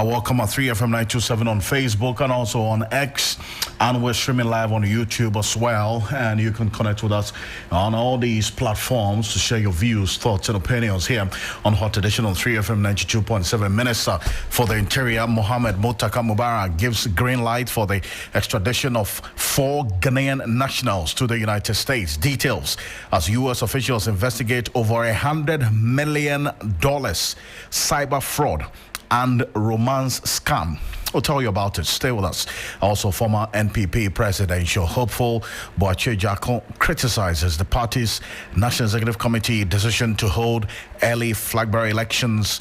Welcome at 3FM 927 on Facebook and also on X, and we're streaming live on YouTube as well. And you can connect with us on all these platforms to share your views, thoughts, and opinions here on Hot Edition on 3FM 92.7. Minister for the Interior, Mohammed Mutaka Mubarak, gives green light for the extradition of 4 Ghanaian nationals to the United States. Details as U.S. officials investigate over $100 million cyber fraud and romance scam. We'll tell you about it. Stay with us. Also, former NPP presidential hopeful Boakye Jackson criticizes the party's National Executive Committee decision to hold early flag-bearer elections,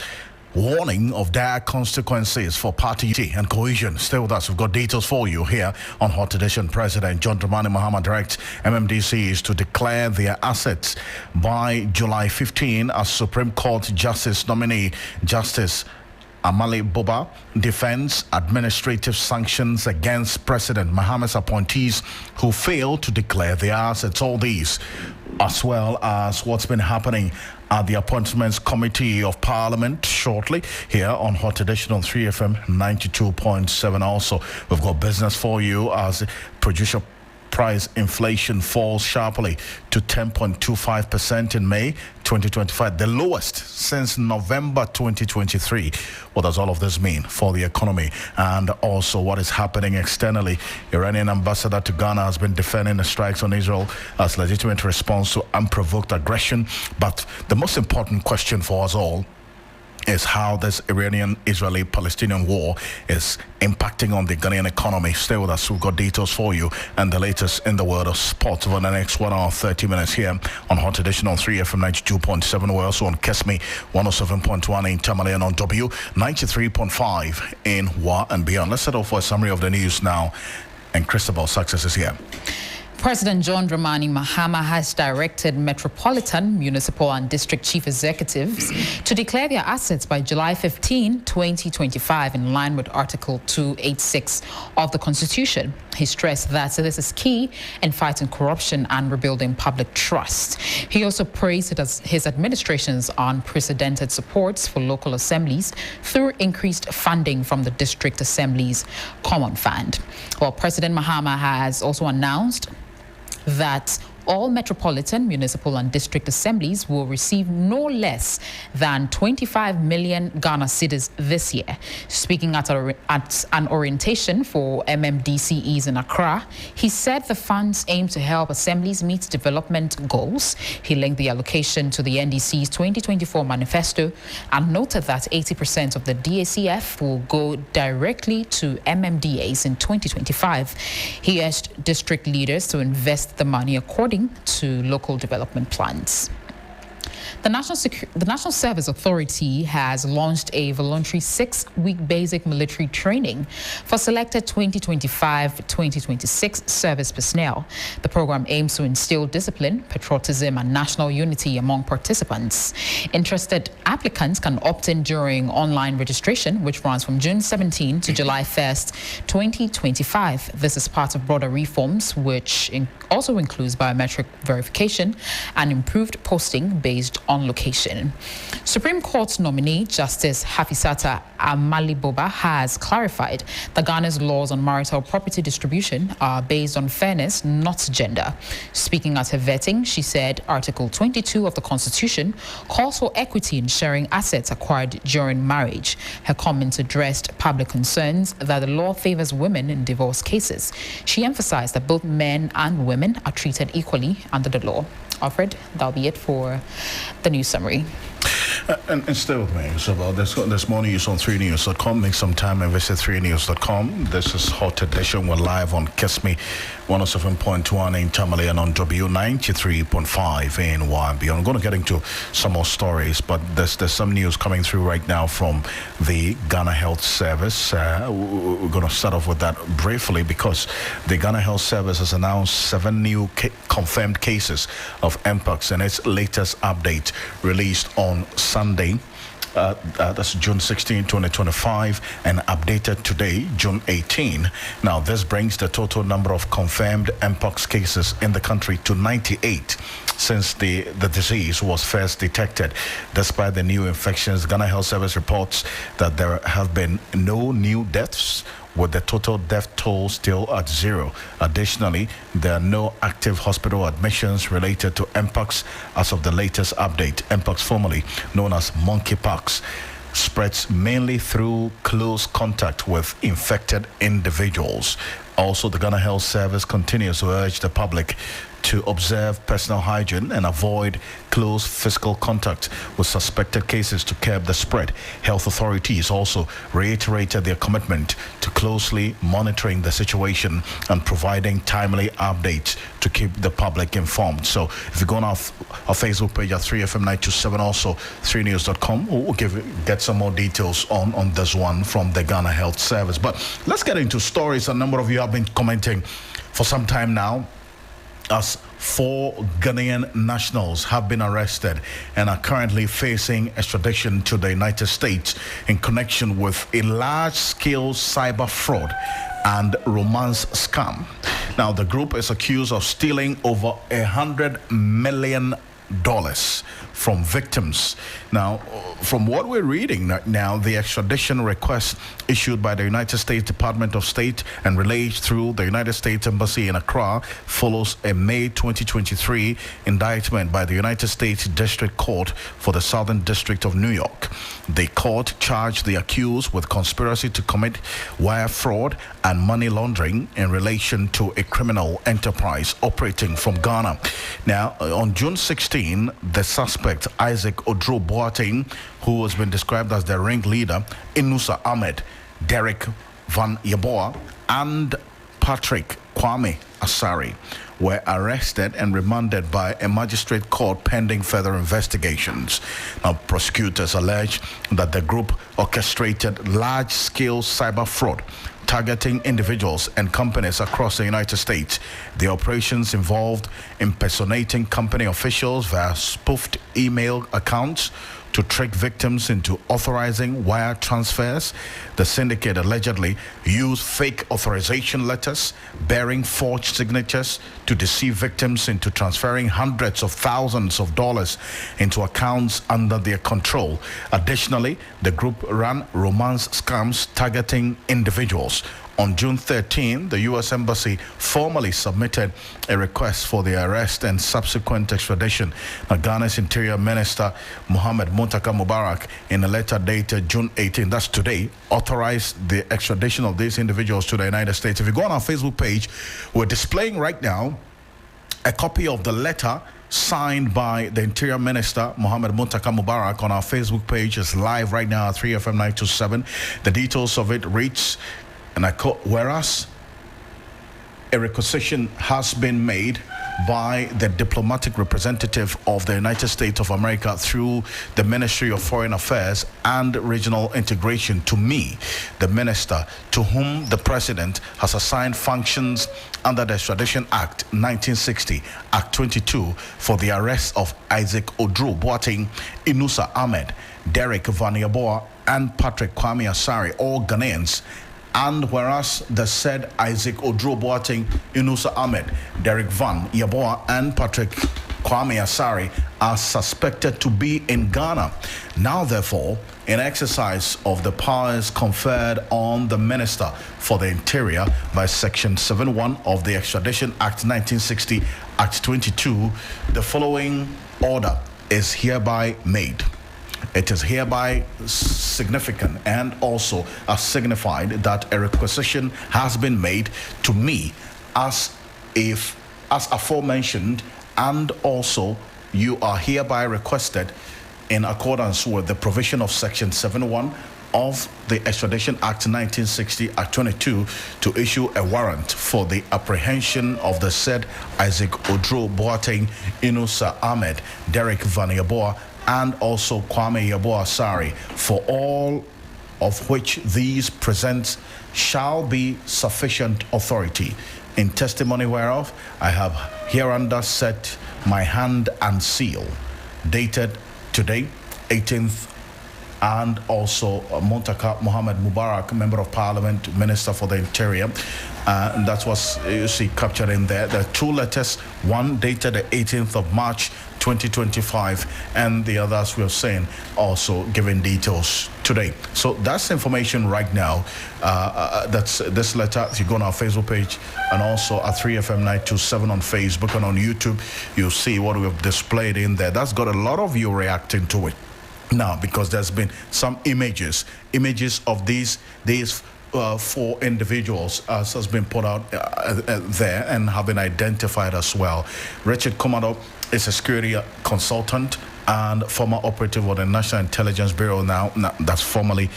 warning of dire consequences for party unity and cohesion. Stay with us. We've got details for you here on Hot Edition. President John Dramani Mahama directs MMDCs to declare their assets by July 15 as Supreme Court Justice nominee Justice Amali Boba defends administrative sanctions against President Mahama's appointees who failed to declare their assets. All these, as well as what's been happening at the Appointments Committee of Parliament shortly here on Hot Edition on 3FM 92.7. Also, we've got business for you as producer price inflation falls sharply to 10.25% in May 2025, the lowest since November 2023. What does all of this mean for the economy and also what is happening externally? Iranian ambassador to Ghana has been defending the strikes on Israel as legitimate response to unprovoked aggression. But the most important question for us all is how this Iranian-Israeli-Palestinian war is impacting on the Ghanaian economy. Stay with us. We've got details for you and the latest in the world of sports over the next 1 hour 30 minutes here on Hot Edition on 3FM 92.7. We're also on Kesme 107.1 in Tamale and on W 93.5 in Wa and beyond. Let's set off for a summary of the news now. And Christabel Success is here. President John Dramani Mahama has directed metropolitan, municipal and district chief executives to declare their assets by July 15, 2025 in line with Article 286 of the Constitution. He stressed that this is key in fighting corruption and rebuilding public trust. He also praised his administration's unprecedented supports for local assemblies through increased funding from the District Assembly's Common Fund. Well, President Mahama has also announced that all metropolitan, municipal and district assemblies will receive no less than 25 million Ghana cedis this year. Speaking at an orientation for MMDCEs in Accra, he said the funds aim to help assemblies meet development goals. He linked the allocation to the NDC's 2024 manifesto and noted that 80% of the DACF will go directly to MMDAs in 2025. He urged district leaders to invest the money according to local development plans. The National Service Authority has launched a voluntary 6-week basic military training for selected 2025-2026 service personnel. The program aims to instill discipline, patriotism, and national unity among participants. Interested applicants can opt in during online registration, which runs from June 17 to July 1st, 2025. This is part of broader reforms, which also includes biometric verification and improved posting based on location. Supreme Court nominee Justice Hafisata Amali Boba has clarified that Ghana's laws on marital property distribution are based on fairness, not gender. Speaking at her vetting, she said Article 22 of the Constitution calls for equity in sharing assets acquired during marriage. Her comments addressed public concerns that the law favors women in divorce cases. She emphasized that both men and women are treated equally under the law. Alfred, that'll be it for the news summary. And stay with me. So there's more news on 3news.com. Make some time and visit 3news.com. This is Hot Edition. We're live on Kesme 107.1 in Tamale and on W 93.5 in Wa and beyond. I'm going to get into some more stories, but there's some news coming through right now from the Ghana Health Service. We're going to start off with that briefly because the Ghana Health Service has announced 7 new confirmed cases of Mpox in its latest update released on Sunday. That's June 16, 2025, and updated today, June 18. Now, this brings the total number of confirmed Mpox cases in the country to 98 since the disease was first detected. Despite the new infections, Ghana Health Service reports that there have been no new deaths, with the total death toll still at 0. Additionally, there are no active hospital admissions related to Mpox as of the latest update. Mpox, formerly known as monkeypox, spreads mainly through close contact with infected individuals. Also, the Ghana Health Service continues to urge the public to observe personal hygiene and avoid close physical contact with suspected cases to curb the spread. Health authorities also reiterated their commitment to closely monitoring the situation and providing timely updates to keep the public informed. So if you go on our Facebook page at 3FM927, also 3news.com, we'll get some more details on this one from the Ghana Health Service. But let's get into stories. A number of you have been commenting for some time now, as 4 Ghanaian nationals have been arrested and are currently facing extradition to the United States in connection with a large-scale cyber fraud and romance scam. Now, the group is accused of stealing over $100 million from victims. Now, from what we're reading right now, the extradition request issued by the United States Department of State and relayed through the United States Embassy in Accra follows a May 2023 indictment by the United States District Court for the Southern District of New York. The court charged the accused with conspiracy to commit wire fraud and money laundering in relation to a criminal enterprise operating from Ghana. Now, on June 16, the suspect, Isaac Odro Boateng, who has been described as the ringleader, Inusa Ahmed, Derek Van Yeboah, and Patrick Kwame Asari, were arrested and remanded by a magistrate court pending further investigations. Now, prosecutors allege that the group orchestrated large-scale cyber fraud targeting individuals and companies across the United States. The operations involved impersonating company officials via spoofed email accounts to trick victims into authorizing wire transfers. The syndicate allegedly used fake authorization letters bearing forged signatures to deceive victims into transferring hundreds of thousands of dollars into accounts under their control. Additionally, the group ran romance scams targeting individuals. On June 13, the U.S. Embassy formally submitted a request for the arrest and subsequent extradition. Now, Ghana's Interior Minister Mohamed Muntaka Mubarak, in a letter dated June 18, that's today, authorized the extradition of these individuals to the United States. If you go on our Facebook page, we're displaying right now a copy of the letter signed by the Interior Minister Mohamed Muntaka Mubarak on our Facebook page. It's live right now at 3FM927. The details of it reads, and I quote, whereas a requisition has been made by the diplomatic representative of the United States of America through the Ministry of Foreign Affairs and Regional Integration to me, the minister, to whom the president has assigned functions under the Extradition Act 1960, Act 22, for the arrest of Isaac Odro Boateng, Inusa Ahmed, Derek Van Yeboah, and Patrick Kwame Asari, all Ghanaians. And whereas the said Isaac Odro Boateng, Inusa Ahmed, Derek Van Yeboah, and Patrick Kwame Asari are suspected to be in Ghana. Now, therefore, in exercise of the powers conferred on the Minister for the Interior by Section 7.1 of the Extradition Act 1960, Act 22, the following order is hereby made. It is hereby significant and also signified that a requisition has been made to me as aforementioned, and also you are hereby requested in accordance with the provision of Section 7.1 of the Extradition Act 1960, Act 22, to issue a warrant for the apprehension of the said Isaac Odro Boateng, Inusa Ahmed, Derek Van Yeboah, and also Kwame Yeboah Asari, for all of which these presents shall be sufficient authority. In testimony whereof, I have hereunder set my hand and seal, dated today, 18th and also Muntaka Mohammed Mubarak, Member of Parliament, Minister for the Interior. And that's what you see captured in there. There are two letters, one dated the 18th of March 2025, and the others we are saying also giving details today. So that's information right now. That's this letter. If you go on our Facebook page and also at 3FM 927 on Facebook and on YouTube, you'll see what we have displayed in there. That's got a lot of you reacting to it now, because there's been some images of these four individuals as has been put out there and have been identified as well. Richard Komado is a security consultant and former operative of the National Intelligence Bureau now. That's formerly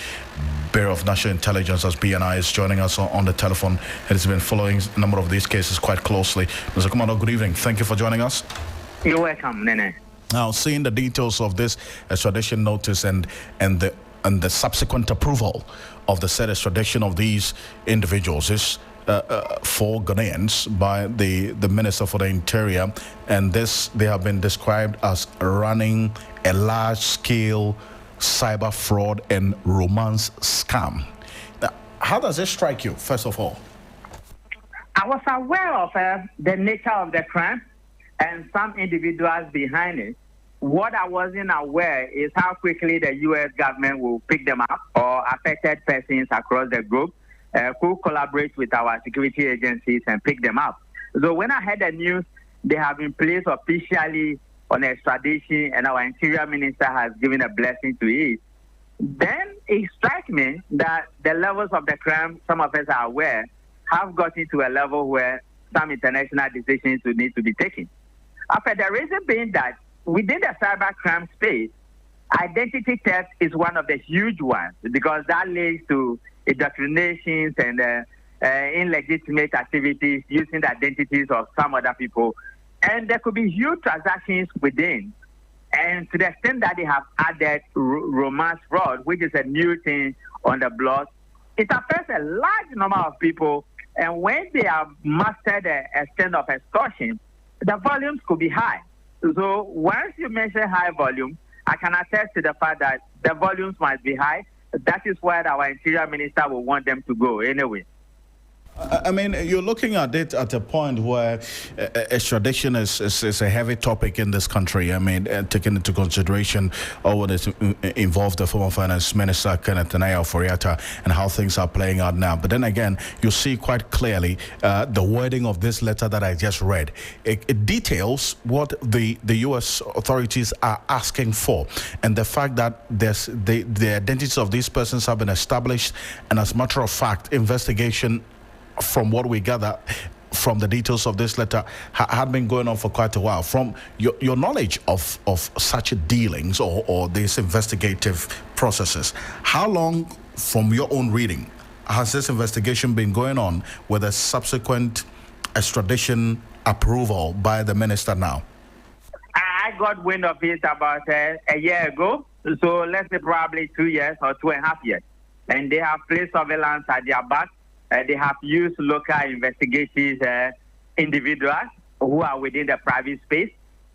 Bureau of National Intelligence, as BNI, is joining us on the telephone. He has been following a number of these cases quite closely. Mr. Komado, good evening. Thank you for joining us. You're welcome, Nene. Now, seeing the details of this extradition notice and the subsequent approval of the said extradition of these individuals is for Ghanaians by the Minister for the Interior, and they have been described as running a large-scale cyber fraud and romance scam. Now, how does this strike you, first of all? I was aware of the nature of the crime and some individuals behind it. What I wasn't aware is how quickly the U.S. government will pick them up, or affected persons across the globe who collaborate with our security agencies and pick them up. So when I heard the news, they have been placed officially on extradition and our Interior Minister has given a blessing to it, then it strikes me that the levels of the crime, some of us are aware, have gotten to a level where some international decisions will need to be taken. After the reason being that within the cyber crime space, identity theft is one of the huge ones, because that leads to indoctrinations and illegitimate activities using the identities of some other people. And there could be huge transactions within. And to the extent that they have added romance fraud, which is a new thing on the block, it affects a large number of people. And when they have mastered the extent of extortion, the volumes could be high. So once you mention high volume, I can attest to the fact that the volumes must be high. That is where our Interior Minister will want them to go anyway. I mean, you're looking at it at a point where extradition is a heavy topic in this country. I mean, taking into consideration all what is involved the former finance minister, Kenneth Oforiatta, and how things are playing out now. But then again, you see quite clearly the wording of this letter that I just read. It details what the U.S. authorities are asking for, and the fact that the identities of these persons have been established, and as a matter of fact, investigation, from what we gather from the details of this letter, had been going on for quite a while. From your knowledge of such dealings or these investigative processes, how long, from your own reading, has this investigation been going on with a subsequent extradition approval by the minister now? I got wind of it about a year ago, so let's say probably 2 years or 2.5 years. And they have placed surveillance at their back. They have used local investigative individuals who are within the private space.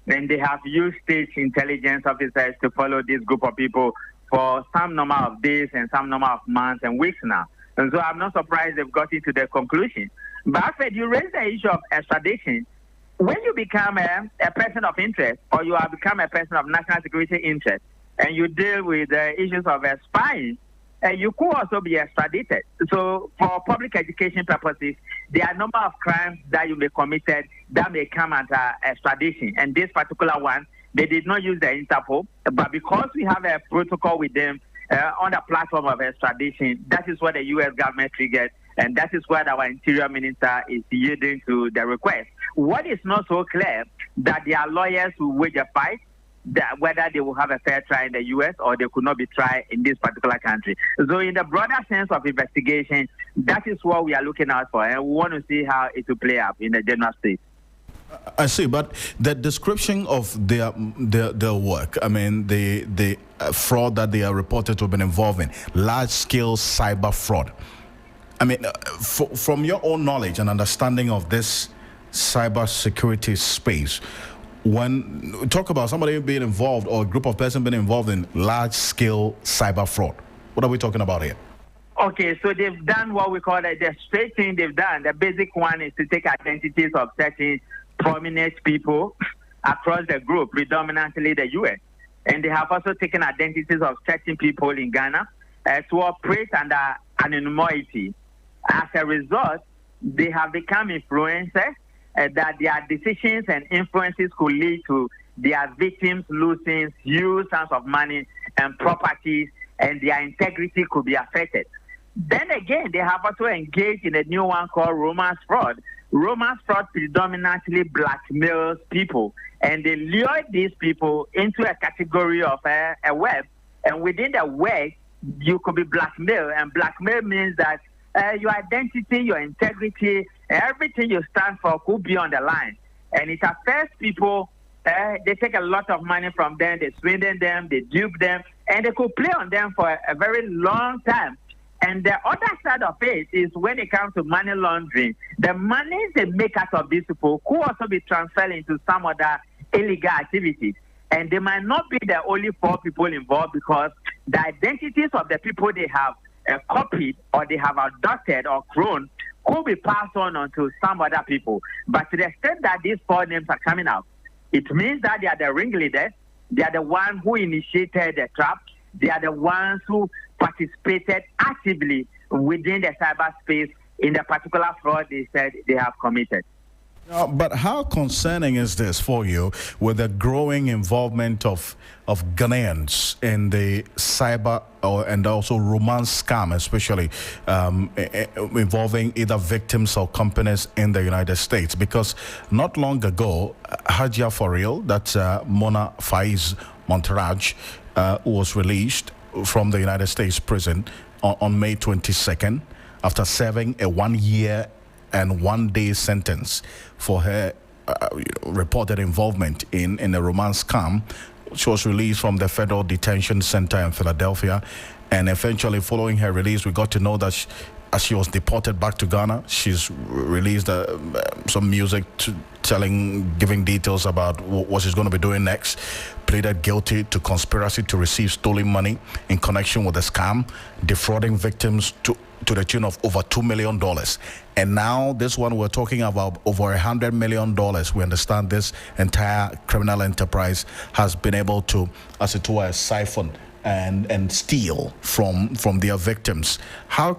And they have used state intelligence officers to follow this group of people for some number of days and some number of months and weeks now. And so I'm not surprised they've got into the conclusion. But Alfred, you raised the issue of extradition. When you become a person of interest, or you have become a person of national security interest, and you deal with issues of spying, you could also be extradited. So for public education purposes, there are a number of crimes that you may committed that may come under extradition. And this particular one, they did not use the Interpol, but because we have a protocol with them on the platform of extradition, that is what the U.S. government triggered, and that is what our Interior Minister is yielding to the request. What is not so clear, that there are lawyers who wage a fight, that whether they will have a fair trial in the U.S. or they could not be tried in this particular country. So in the broader sense of investigation, that is what we are looking out for, and we want to see how it will play out in the general state. I see, but the description of their work, I mean, the fraud that they are reported to have been involved in, large-scale cyber fraud. I mean, from your own knowledge and understanding of this cyber security space, when talk about somebody being involved or a group of persons being involved in large-scale cyber fraud, what are we talking about here? Okay, so they've done what we call the straight thing they've done. The basic one is to take identities of certain prominent people across the group, predominantly the U.S. And they have also taken identities of certain people in Ghana to operate under anonymity. As a result, they have become influencers that their decisions and influences could lead to their victims losing huge sums of money and properties, and their integrity could be affected. Then again, they have also engaged in a new one called romance fraud. Romance fraud predominantly blackmails people, and they lure these people into a category of a web, and within the web, you could be blackmailed, and blackmail means that your identity, your integrity, everything you stand for could be on the line. And it affects people. They take a lot of money from them, they swindle them, they dupe them, and they could play on them for a very long time. And the other side of it is when it comes to money laundering, the money they make out of these people could also be transferred into some other illegal activities. And they might not be the only 4 people involved, because the identities of the people they have copied or they have adopted or cloned could be passed on to some other people. But to the extent that these 4 names are coming out, it means that they are the ringleaders, they are the ones who initiated the trap, they are the ones who participated actively within the cyberspace in the particular fraud they said they have committed. But how concerning is this for you with the growing involvement of Ghanaians in the cyber and also romance scam, especially involving either victims or companies in the United States? Because not long ago, Hajia for real, that's Mona Faiz Monteraj, who was released from the United States prison on May 22nd after serving a 1-year and 1-day sentence for her reported involvement in a romance scam. She was released from the Federal Detention Center in Philadelphia, and eventually following her release, we got to know that as she was deported back to Ghana, she's released some music giving details about what she's going to be doing next, pleaded guilty to conspiracy to receive stolen money in connection with the scam, defrauding victims to the tune of over $2 million. And now this one, we're talking about over $100 million. We understand this entire criminal enterprise has been able to, as it were, siphon and steal from their victims. How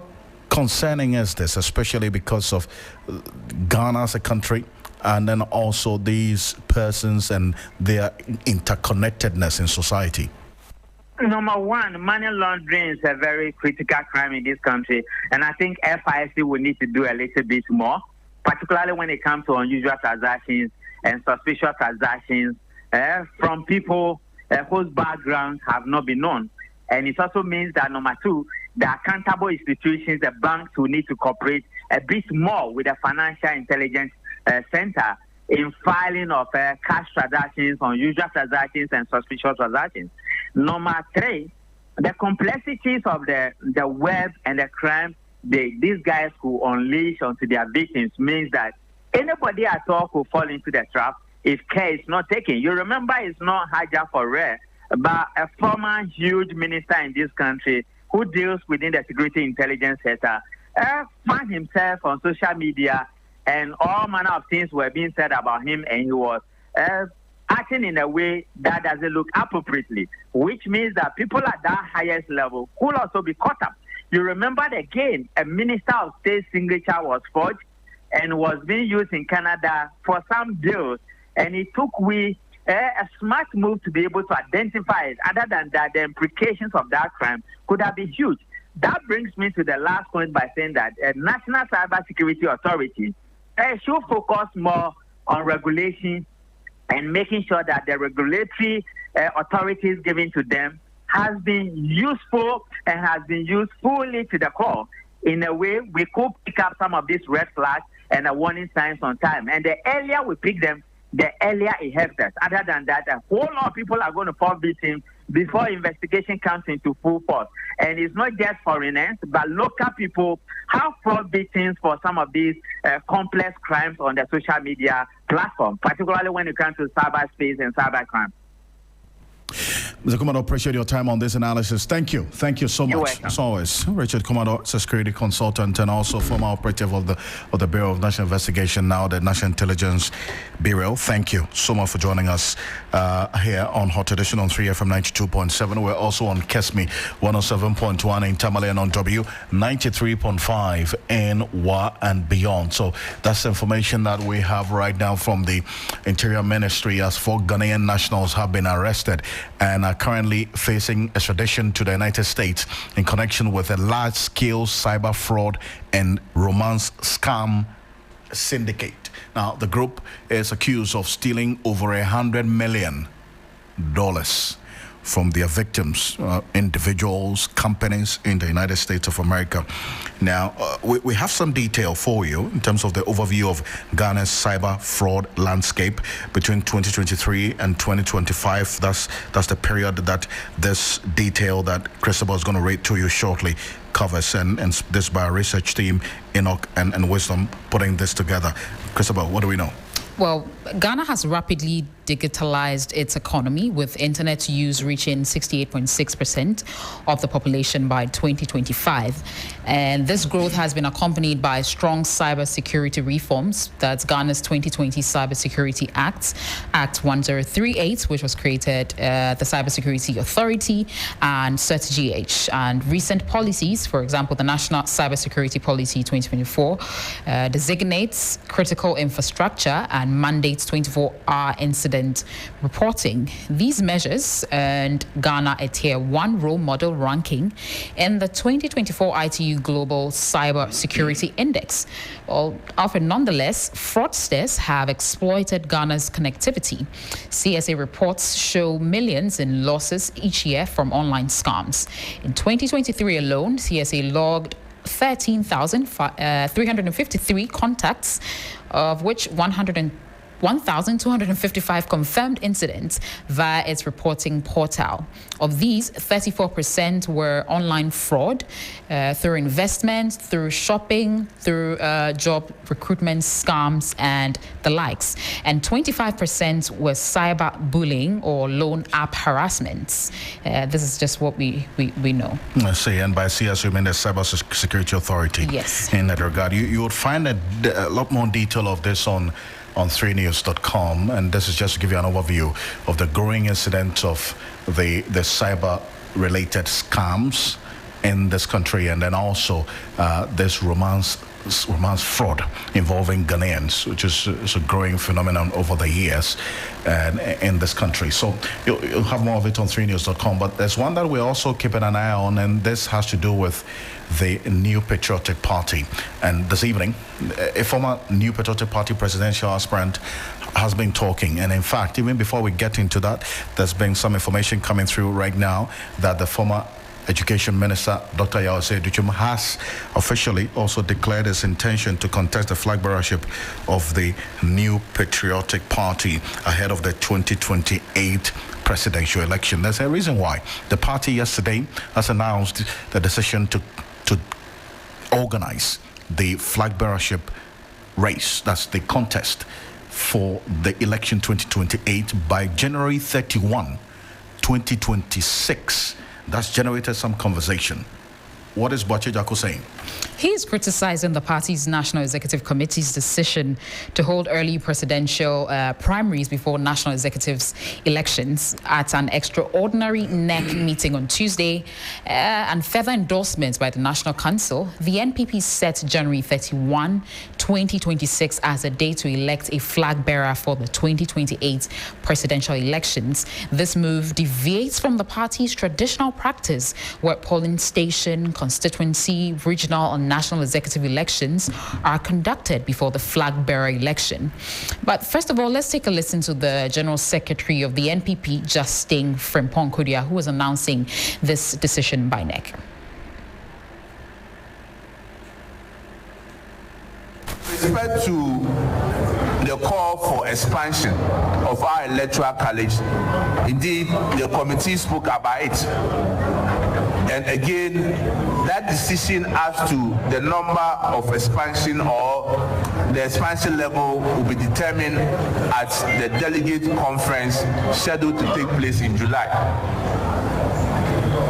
concerning is this, especially because of Ghana as a country, and then also these persons and their interconnectedness in society? Number one, money laundering is a very critical crime in this country, and I think FIC will need to do a little bit more, particularly when it comes to unusual transactions and suspicious transactions from people whose backgrounds have not been known. And it also means that, number two, the accountable institutions, the banks, will need to cooperate a bit more with the Financial Intelligence Center in filing of cash transactions, unusual transactions, and suspicious transactions. Number three, the complexities of the web and the crime these guys could unleash onto their victims means that anybody at all could fall into the trap if care is not taken. You remember, it's not Haja for rare, but a former huge minister in this country who deals within the security intelligence sector found himself on social media, and all manner of things were being said about him, and he was acting in a way that doesn't look appropriately, which means that people at that highest level could also be caught up. You remember again, a Minister of State signature was forged and was being used in Canada for some deals, and it took a smart move to be able to identify it. Other than that, the implications of that crime could have been huge. That brings me to the last point by saying that National Cybersecurity Authority should focus more on regulation and making sure that the regulatory authorities given to them has been useful and has been used fully to the core. In a way, we could pick up some of these red flags and the warning signs on time. And the earlier we pick them, the earlier it helps us. Other than that, a whole lot of people are going to fall victim before investigation comes into full force. And it's not just foreigners, but local people have fallen victims for some of these complex crimes on the social media platform, particularly when it comes to cyberspace and cybercrime. Mr. Commodore, appreciate your time on this analysis. Thank you. Thank you so much. As always, Richard Commodore, security consultant and also former operative of the Bureau of National Investigation, now the National Intelligence Bureau. Thank you so much for joining us here on Hot Edition on 3FM 92.7. We're also on Kesmi 107.1 in Tamale and on W 93.5 in Wa and beyond. So that's information that we have right now from the Interior Ministry, as 4 Ghanaian nationals have been arrested and are currently facing extradition to the United States in connection with a large-scale cyber fraud and romance scam syndicate. Now, the group is accused of stealing over $100 million from their victims, individuals, companies in the United States of America. Now, we have some detail for you in terms of the overview of Ghana's cyber fraud landscape between 2023 and 2025. That's the period that this detail that Christopher is going to read to you shortly covers, and this by our research team, Enoch and Wisdom, putting this together. Christopher, what do we know? Well, Ghana has rapidly digitalized its economy, with internet use reaching 68.6% of the population by 2025. And this growth has been accompanied by strong cybersecurity reforms. That's Ghana's 2020 Cybersecurity Act, Act 1038, which was created, the Cybersecurity Authority, and CERT-GH. And recent policies, for example, the National Cybersecurity Policy 2024, designates critical infrastructure and mandates 24-hour incident reporting. Ththese measures earned Ghana a Tier 1 role model ranking in the 2024 ITU Global Cyber Security Index. Well, Alfred, nonetheless, fraudsters have exploited Ghana's connectivity. CSA reports show millions in losses each year from online scams. In 2023 alone, CSA logged 13,353 contacts, of which 1,255 confirmed incidents via its reporting portal. Of these, 34% were online fraud through investment, through shopping, through job recruitment scams, and the likes. And 25% was cyber bullying or loan app harassments. This is just what we know. I see, and by CS, you mean the Cyber Security Authority. Yes. In that regard, you would find a lot more detail of this on 3news.com, and this is just to give you an overview of the growing incident of the cyber-related scams in this country, and then also this romance fraud involving Ghanaians, which is a growing phenomenon over the years in this country. So you'll have more of it on 3news.com, but there's one that we're also keeping an eye on, and this has to do with the New Patriotic Party. And this evening, a former New Patriotic Party presidential aspirant has been talking. And in fact, even before we get into that, there's been some information coming through right now that the former Education Minister, Dr. Yawase Duchum, has officially also declared his intention to contest the flag bearership of the New Patriotic Party ahead of the 2028 presidential election. There's a reason why. The party yesterday has announced the decision to organize the flag bearership race, that's the contest for the election 2028 by January 31, 2026. That's generated some conversation. What is Boache Jaco saying? He is criticizing the party's National Executive Committee's decision to hold early presidential primaries before National Executive's elections at an extraordinary NEC meeting on Tuesday, and further endorsements by the National Council. The NPP set January 31, 2026 as a day to elect a flag bearer for the 2028 presidential elections. This move deviates from the party's traditional practice, where polling station, constituency, regional and national executive elections are conducted before the flag bearer election. But first of all, let's take a listen to the General Secretary of the NPP, Justin Frimpong Kudia, who was announcing this decision by NEC. With respect to the call for expansion of our electoral college. Indeed, the committee spoke about it. And again, that decision as to the number of expansion or the expansion level will be determined at the delegate conference scheduled to take place in July.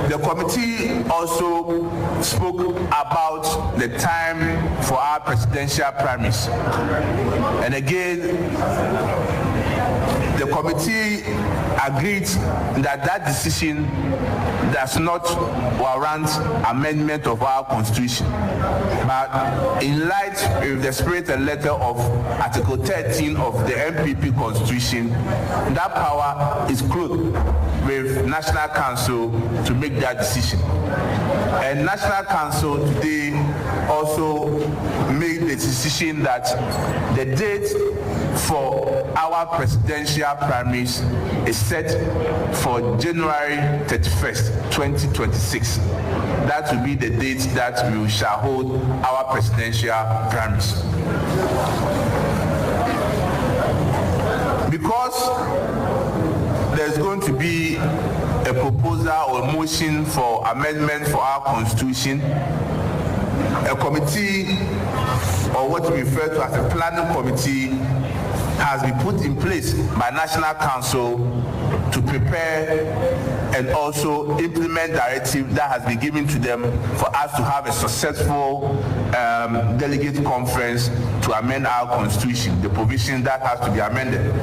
The committee also spoke about the time for our presidential primaries. And again, the committee agreed that decision does not warrant amendment of our constitution. But in light of the spirit and letter of Article 13 of the MPP constitution, that power is clothed with National Council to make that decision. And National Council today also made the decision that the date for our presidential primaries is set for January 31st, 2026. That will be the date that we shall hold our presidential primaries. Because there's going to be a proposal or motion for amendment for our constitution, a committee, or what we refer to as a planning committee, has been put in place by National Council to prepare and also implement directive that has been given to them for us to have a successful delegate conference to amend our constitution, the provision that has to be amended.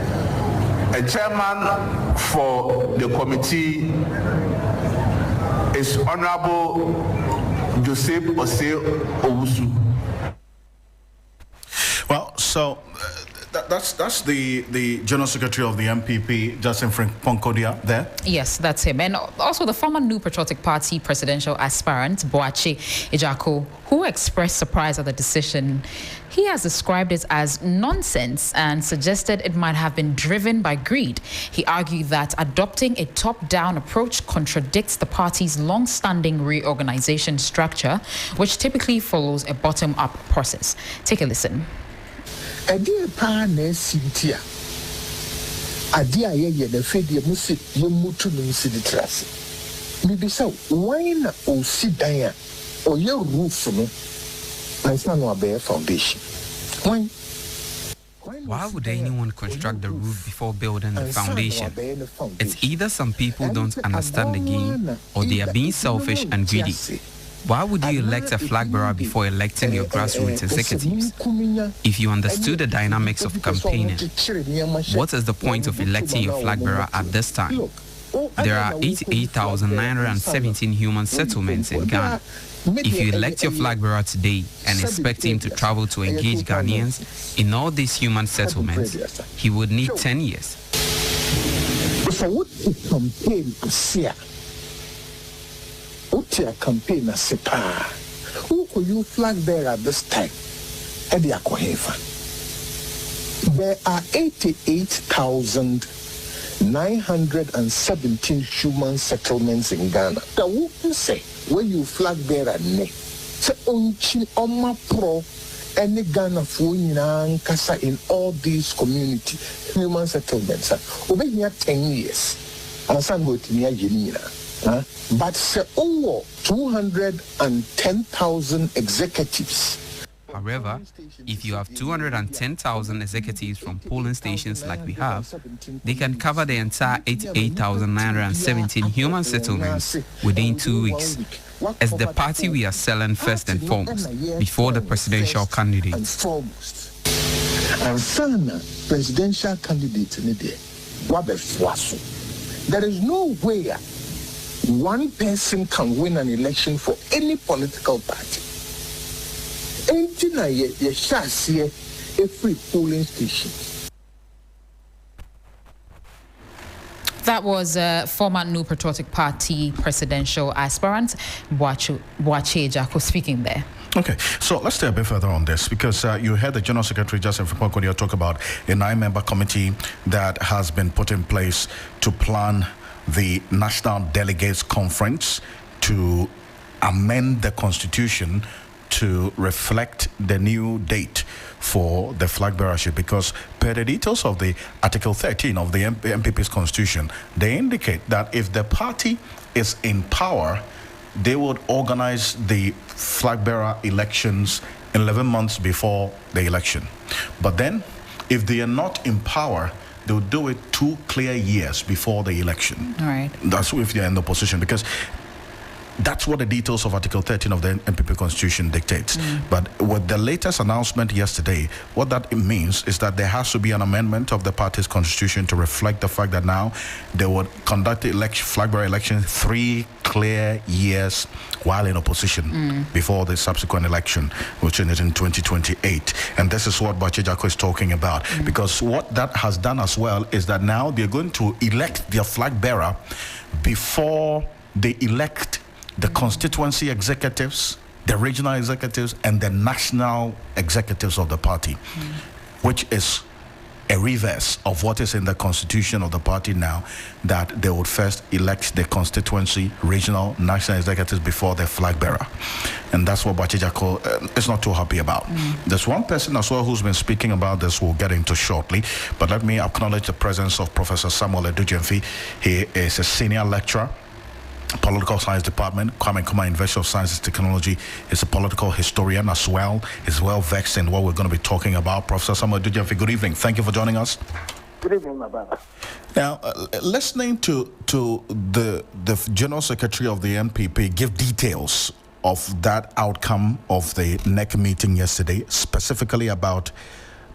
A chairman for the committee is Honorable Joseph Osei Owusu. Well, so that's the General Secretary of the MPP, Justin Ponkodia, there? Yes, that's him. And also the former New Patriotic Party presidential aspirant, Boakye Ejako, who expressed surprise at the decision. He has described it as nonsense and suggested it might have been driven by greed. He argued that adopting a top-down approach contradicts the party's long-standing reorganization structure, which typically follows a bottom-up process. Take a listen. Idea partner Cynthia. Idea ye the fedi musi ye mutu nsi the trust. Maybe so why o sit down or your roof no. It's not no bare foundation. Why would anyone construct the roof before building the foundation? It's either some people don't understand the game or they are being selfish and greedy. Why would you elect a flag bearer before electing your grassroots executives? If you understood the dynamics of campaigning, what is the point of electing your flag bearer at this time? There are 88,917 human settlements in Ghana. If you elect your flag bearer today and expect him to travel to engage Ghanaians in all these human settlements, he would need 10 years. So what is campaign to see? What's your campaign to see? Who could you flag bearer this time? There are 88,917 human settlements in Ghana. The woman say, when you flag bearer ne, say onchi oma pro any Ghana for kasa in all these community human settlements. Over here 10 years. Alasan go to me but say over 210,000 executives. However, if you have 210,000 executives from polling stations like we have, they can cover the entire 88,917 human settlements within 2 weeks. As the party we are selling first and foremost, before the presidential candidate. And son, presidential candidate in there. There is no way one person can win an election for any political party. Every polling station. That was former New Patriotic Party presidential aspirant Boakye Ejako speaking there. Okay, so let's stay a bit further on this because you heard the General Secretary, Justin Ponkodia, talk about a 9-member committee that has been put in place to plan the National Delegates Conference to amend the Constitution to reflect the new date for the flag bearership? Because per the details of the Article 13 of the MPP's constitution, they indicate that if the party is in power, they would organize the flag bearer elections 11 months before the election. But then, if they are not in power, they would do it 2 clear years before the election. All right. That's if they're in the opposition, because that's what the details of Article 13 of the MPP Constitution dictates. But with the latest announcement yesterday, what that means is that there has to be an amendment of the party's constitution to reflect the fact that now they would conduct the flag bearer election 3 clear years while in opposition before the subsequent election, which is in 2028. And this is what Bache Jacko is talking about. Because what that has done as well is that now they're going to elect their flag bearer before they elect the constituency executives, the regional executives, and the national executives of the party, which is a reverse of what is in the constitution of the party now, that they would first elect the constituency, regional, national executives before the flag bearer. And that's what Bache Jacko is not too happy about. There's one person as well who's been speaking about this we'll get into shortly, but let me acknowledge the presence of Professor Samuel Edujemfi. He is a senior lecturer, Political Science Department, Kwame Nkrumah University of Sciences and Technology. Is a political historian as well. Is well versed in what we're going to be talking about. Professor Samuel Edujemfi, good evening. Thank you for joining us. Good evening, my brother. Now, listening to the General Secretary of the MPP give details of that outcome of the NEC meeting yesterday, specifically about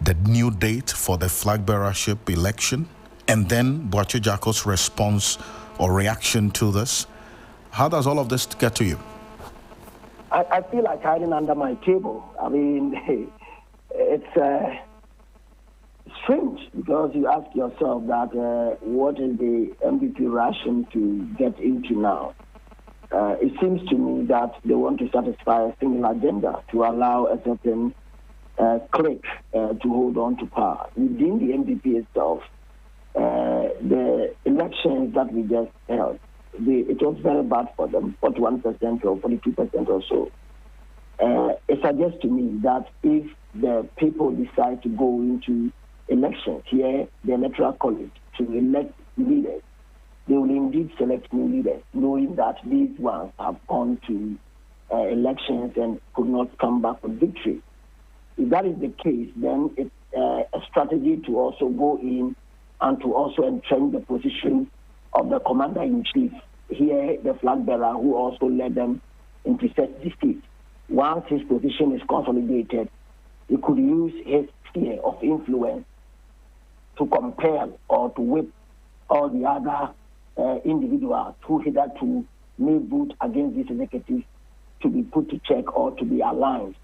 the new date for the flag bearership election, and then Bache Jacko's response or reaction to this. How does all of this get to you? I feel like hiding under my table. I mean, it's strange because you ask yourself that what is the MPP rushing to get into now? It seems to me that they want to satisfy a single agenda to allow a certain clique to hold on to power. Within the MPP itself, the elections that we just held, it was very bad for them, 41% or 42% or so. It suggests to me that if the people decide to go into elections here, the electoral college, to elect leaders, they will indeed select new leaders, knowing that these ones have gone to elections and could not come back with victory. If that is the case, then it's a strategy to also go in and to also entrench the position of the commander-in-chief, here the flag bearer, who also led them into such defeat. Once his position is consolidated, he could use his sphere of influence to compel or to whip all the other individuals who hitherto may vote against this executive to be put to check or to be aligned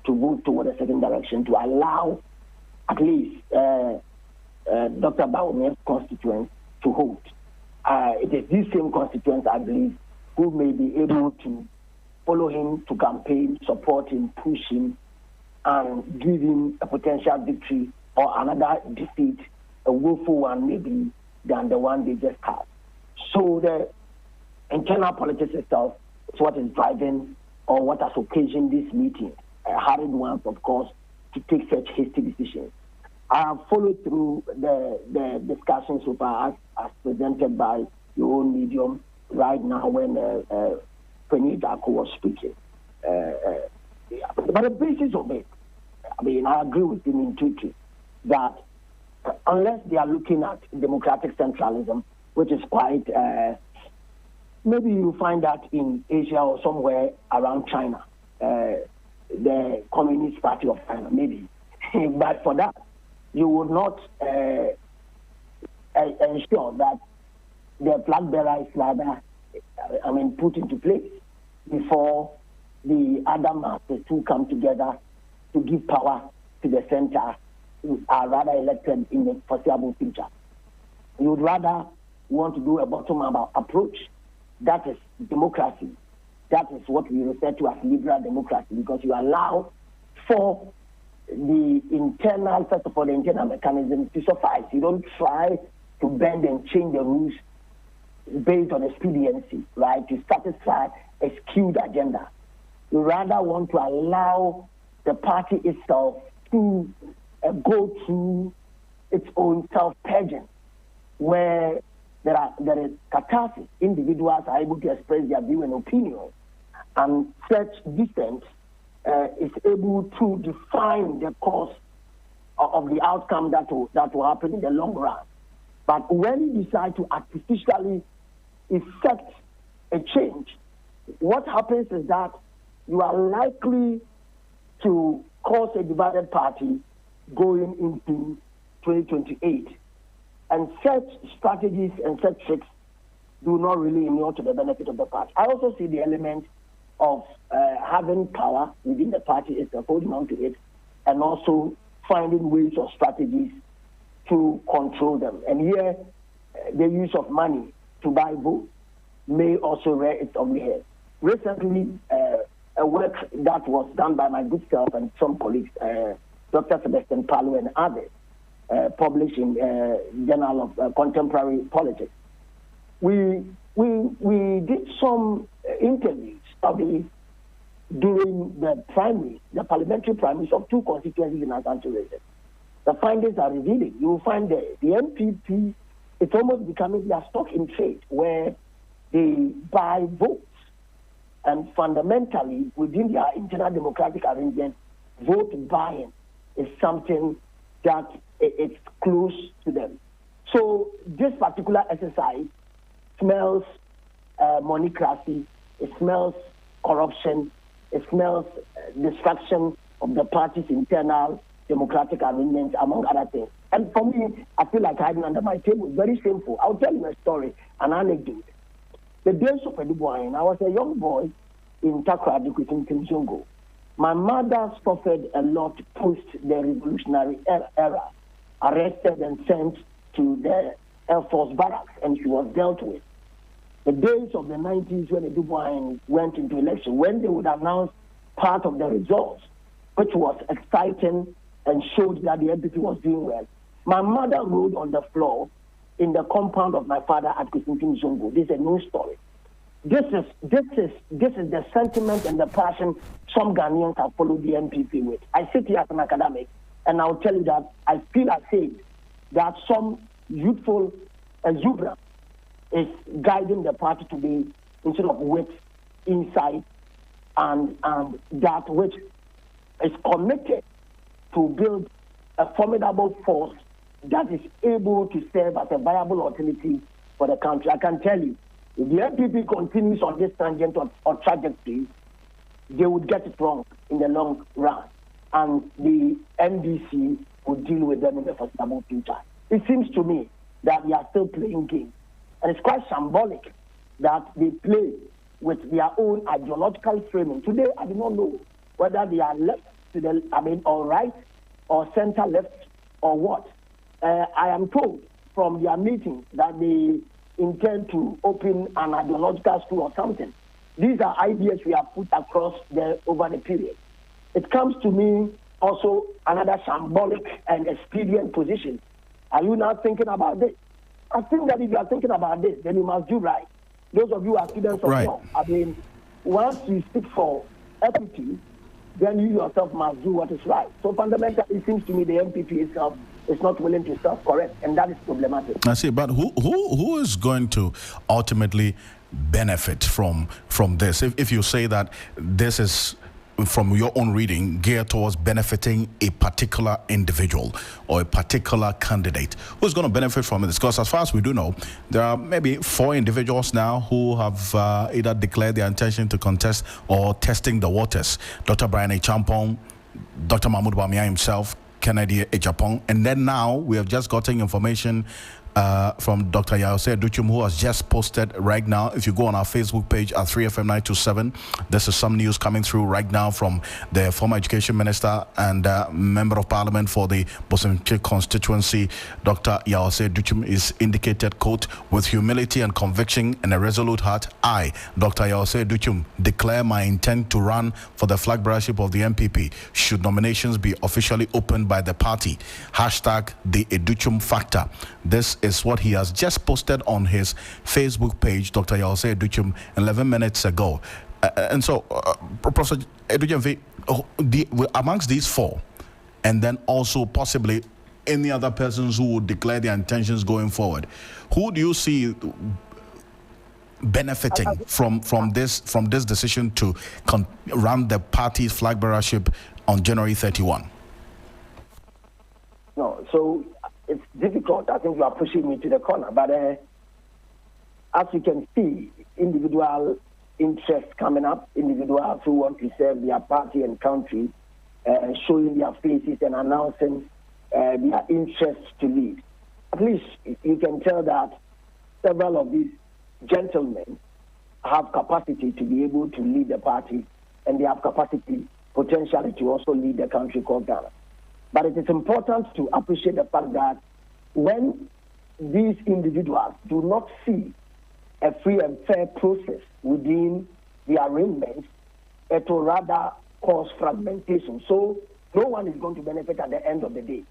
to vote toward a certain direction, to allow at least Dr. Baumier's constituents to hold. It is this same constituents, I believe, who may be able to follow him to campaign, support him, push him, and give him a potential victory or another defeat, a woeful one maybe, than the one they just had. So the internal politics itself is what is driving or what has occasioned this meeting, a hurried one, of course, to take such hasty decisions. I have followed through the discussion so far as presented by your own medium right now when Penny Jacko was speaking. But the basis of it, I mean, I agree with him intuitively that unless they are looking at democratic centralism, which is quite, maybe you find that in Asia or somewhere around China, the Communist Party of China, maybe. But for that, you would not ensure that the flag bearer is rather, put into place before the other masters who come together to give power to the center are rather elected in the foreseeable future. You would rather want to do a bottom-up approach. That is democracy. That is what we refer to as liberal democracy, because you allow for the internal, first of all, the internal mechanism to suffice. You don't try to bend and change the rules based on expediency, right, to satisfy a skewed agenda. We rather want to allow the party itself to go through its own self-purging, where there is catharsis. Individuals are able to express their view and opinion, and such dissent is able to define the course of the outcome that will happen in the long run. But when you decide to artificially effect a change, what happens is that you are likely to cause a divided party going into 2028. And such strategies and such tricks do not really inure to the benefit of the party. I also see the element of having power within the party itself, holding on to it, and also finding ways or strategies to control them. And here, the use of money to buy votes may also rear its ugly head. Recently, a work that was done by my good self and some colleagues, Dr. Sebastian Palu and others, published in Journal of Contemporary Politics. We did some interviews during the primaries, the parliamentary primaries of two constituencies in Ashanti region. The findings are revealing. You will find the MPP, it's almost becoming their stock in trade, where they buy votes. And fundamentally, within their internal democratic arrangement, vote buying is something that it's close to them. So this particular exercise smells moneycracy, it smells corruption, it smells destruction of the party's internal democratic arrangements, among other things. And for me, I feel like hiding under my table is very shameful. I'll tell you a story, an anecdote. The days of Edubuain, I was a young boy in Takrady, in Zongo. My mother suffered a lot post the revolutionary era, arrested and sent to the Air Force barracks, and she was dealt with. The days of the 90s when Edubuain went into election, when they would announce part of the results, which was exciting and showed that the NPP was doing well. My mother rode on the floor in the compound of my father at Kusintin Zongo. This is a new story. This is the sentiment and the passion some Ghanaians have followed the NPP with. I sit here as an academic, and I'll tell you that I feel as if that some youthful exuberance is guiding the party to be, instead of wit, insight, and that which is committed to build a formidable force that is able to serve as a viable alternative for the country. I can tell you, if the NPP continues on this tangent or trajectory, they would get it wrong in the long run, and the NDC would deal with them in the foreseeable future. It seems to me that they are still playing games, and it's quite symbolic that they play with their own ideological framing. Today, I do not know whether they are left to the, or right, or center left, or what. I am told from their meetings that they intend to open an ideological school or something. These are ideas we have put across there over the period. It comes to me also another symbolic and expedient position. Are you now thinking about this? I think that if you are thinking about this, then you must do right. Those of you who are students of law, once you speak for equity, then you yourself must do what is right. So fundamentally, it seems to me the MPP itself is not willing to self-correct, and that is problematic. I see, but who is going to ultimately benefit from this? If you say that this is, from your own reading, geared towards benefiting a particular individual or a particular candidate, who's going to benefit from this? Because as far as we do know, there are maybe 4 individuals now who have either declared their intention to contest or testing the waters. Dr. Brian Champong, Dr. Mahmoud Bamia himself, Kennedy Ejapong, and then now we have just gotten information from Dr. Yaoseh Duchum, who has just posted right now. If you go on our Facebook page at 3FM927, this is some news coming through right now from the former Education Minister and Member of Parliament for the Bosanchi constituency. Dr. Yaoseh Duchum is indicated, quote, "With humility and conviction and a resolute heart, I, Dr. Yaoseh Duchum, declare my intent to run for the flag bearership of the MPP should nominations be officially opened by the party. Hashtag the Educhum factor." This is what he has just posted on his Facebook page, Dr. Yaoseh Duchum, 11 minutes ago. And so, Professor Edujemfe, amongst these four, and then also possibly any other persons who would declare their intentions going forward, who do you see benefiting from this decision to run the party's flag bearership on January 31? No, so it's difficult. I think you are pushing me to the corner, but as you can see, individual interests coming up, individuals who want to serve their party and country, showing their faces and announcing their interests to lead. At least you can tell that several of these gentlemen have capacity to be able to lead the party, and they have capacity potentially to also lead the country called Ghana. But it is important to appreciate the fact that when these individuals do not see a free and fair process within the arrangements, it will rather cause fragmentation. So no one is going to benefit at the end of the day,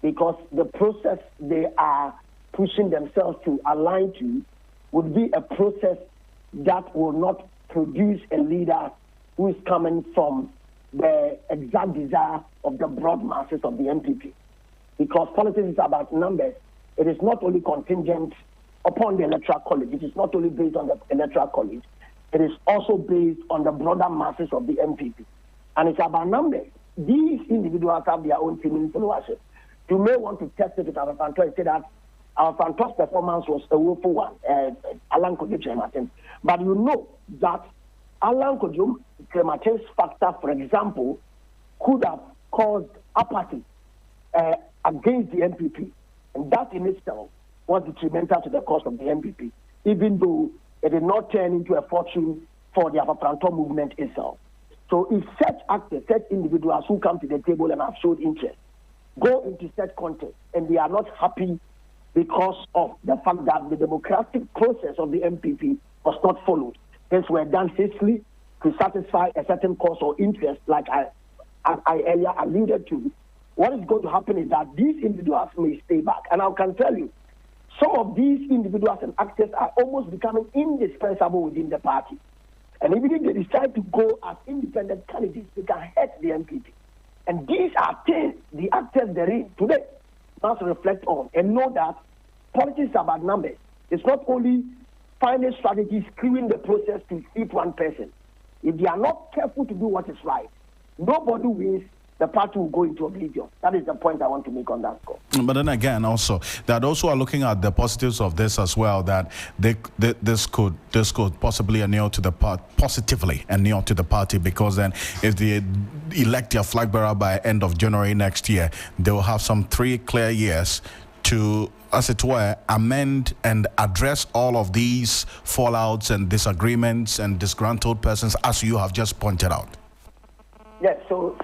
because the process they are pushing themselves to align to would be a process that will not produce a leader who is coming from the exact desire of the broad masses of the MPP. Because politics is about numbers. It is not only contingent upon the electoral college. It is not only based on the electoral college. It is also based on the broader masses of the MPP. And it's about numbers. These individuals have their own team in followership. You may want to test it with our Fanto and say that our Fanto's performance was a woeful one, Alan Kojo-Krematin. But you know that Alan Kojo-Krematin's factor, for example, could have caused apathy against the MPP. And that in itself was detrimental to the cause of the MPP, even though it did not turn into a fortune for the Apapanto movement itself. So if such actors, such individuals who come to the table and have showed interest, go into such contest and they are not happy because of the fact that the democratic process of the MPP was not followed, things were done hastily to satisfy a certain cause or interest, like I earlier alluded to, what is going to happen is that these individuals may stay back. And I can tell you, some of these individuals and actors are almost becoming indispensable within the party. And even if they decide to go as independent candidates, they can hurt the MPP. And these are things the actors therein today must reflect on and know that politics is about numbers. It's not only finding strategies, screwing the process to fit one person. If they are not careful to do what is right, nobody wins. The party will go into oblivion. That is the point I want to make on that score. But then again, also, that also are looking at the positives of this as well, that this could possibly inure to the party, positively inure to the party, because then if they elect their flag bearer by end of January next year, they will have some 3 clear years to, as it were, amend and address all of these fallouts and disagreements and disgruntled persons, as you have just pointed out. Yes, so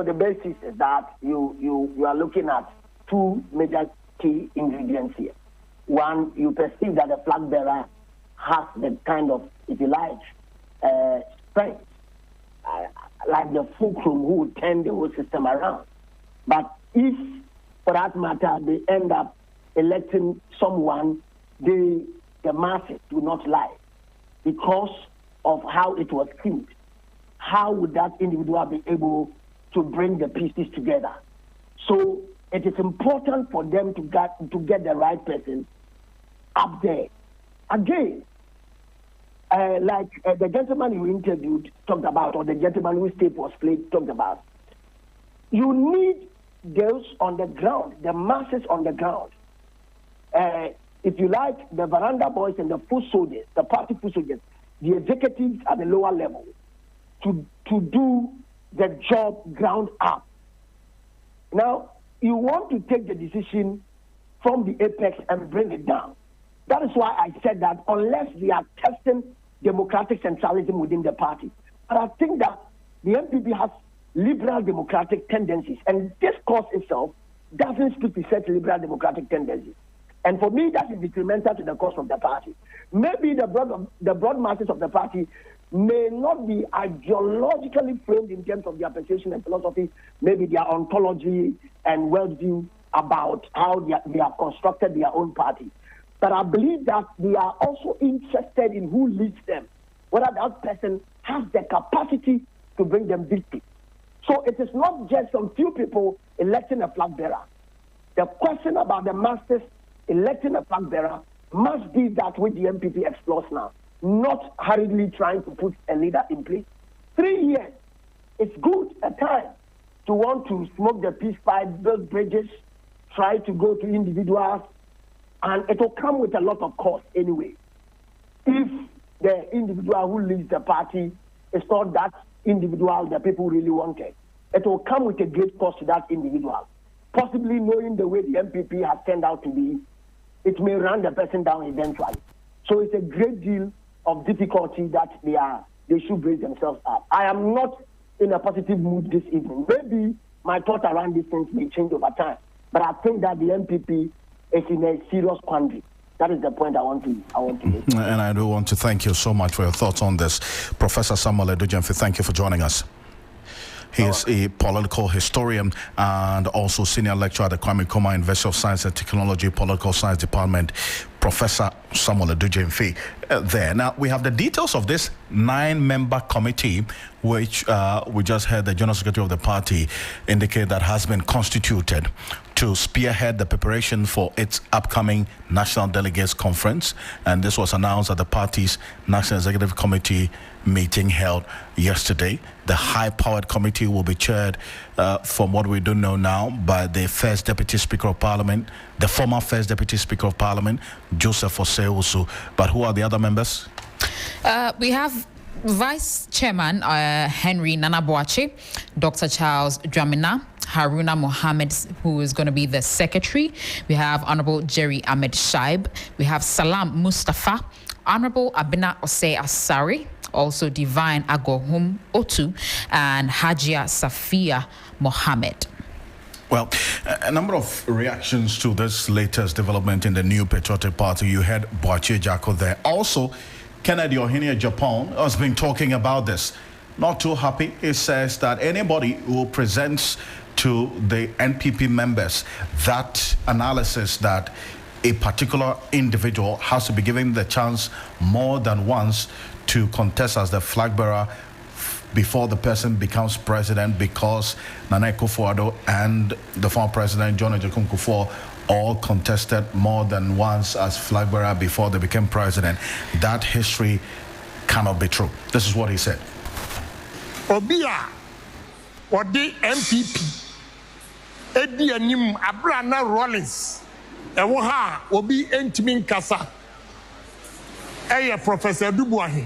the basis is that you are looking at 2 major key ingredients here. One, you perceive that the flag bearer has the kind of, if you like, strength, like the fulcrum who would turn the whole system around. But if, for that matter, they end up electing someone the masses do not like because of how it was skewed, how would that individual be able to bring the pieces together? So it is important for them to get the right person up there. Again, like the gentleman you interviewed talked about, or the gentleman whose tape was played talked about, you need those on the ground, the masses on the ground. If you like, the veranda boys and the foot soldiers, the party foot soldiers, the executives at the lower level, to do the job ground up. Now, you want to take the decision from the apex and bring it down. That is why I said that unless we are testing democratic centralism within the party. But I think that the MPP has liberal democratic tendencies, and this cause itself doesn't speak to such liberal democratic tendencies. And for me, that is detrimental to the cause of the party. Maybe the broad masses of the party may not be ideologically framed in terms of their appreciation and philosophy, maybe their ontology and worldview about how they have constructed their own party. But I believe that they are also interested in who leads them whether that person has the capacity to bring them victory. So it is not just some few people electing a flag bearer. The question about the masses electing a flag bearer must be that which the MPP explores now, not hurriedly trying to put a leader in place. 3 years, it's good a time to want to smoke the peace pipe, build bridges, try to go to individuals, and it will come with a lot of cost anyway. If the individual who leads the party is not that individual the people really wanted, it will come with a great cost to that individual. Possibly knowing the way the MPP has turned out to be, it may run the person down eventually. So it's a great deal of difficulty that they should brace themselves up. I am not in a positive mood this evening. Maybe my thought around these things may change over time, but I think that the MPP is in a serious quandary. That is the point I want to make. And I do want to thank you so much for your thoughts on this. Professor Samuel Edujemfe, thank you for joining us. He is a political historian and also senior lecturer at the Kwame Nkrumah University of Science and Technology Political Science Department. Professor Samuel Edujemfe there. Now, we have the details of this 9-member committee, which we just heard the General Secretary of the party indicate that has been constituted to spearhead the preparation for its upcoming National Delegates Conference. And this was announced at the party's National Executive Committee meeting held yesterday. The high-powered committee will be chaired, from what we do know now, by the First Deputy Speaker of Parliament, the former First Deputy Speaker of Parliament, Joseph Osei-Osu. But who are the other members? We have Vice Chairman Henry Nana Boakye, Dr. Charles Dramina, Haruna Mohammed, who is going to be the secretary. We have Honorable Jerry Ahmed Shaib. We have Salam Mustafa, Honorable Abina Osei Asari, also Divine Agohum Otu, and Hajia Safia Mohammed. Well, a number of reactions to this latest development in the New Patriotic Party. You had Boakye Jacko there. Also, Kennedy Ohene Japan has been talking about this. Not too happy. He says that anybody who presents to the NPP members that analysis that a particular individual has to be given the chance more than once to contest as the flag bearer before the person becomes president, because Nana Akufo-Addo and the former president John Agyekum Kufuor all contested more than once as flag bearer before they became president. That history cannot be true. This is what he said. Obia or the MPP Edi Anim Abrana Rollins Ewoha Obi Entimin Kasa Professor Dubois.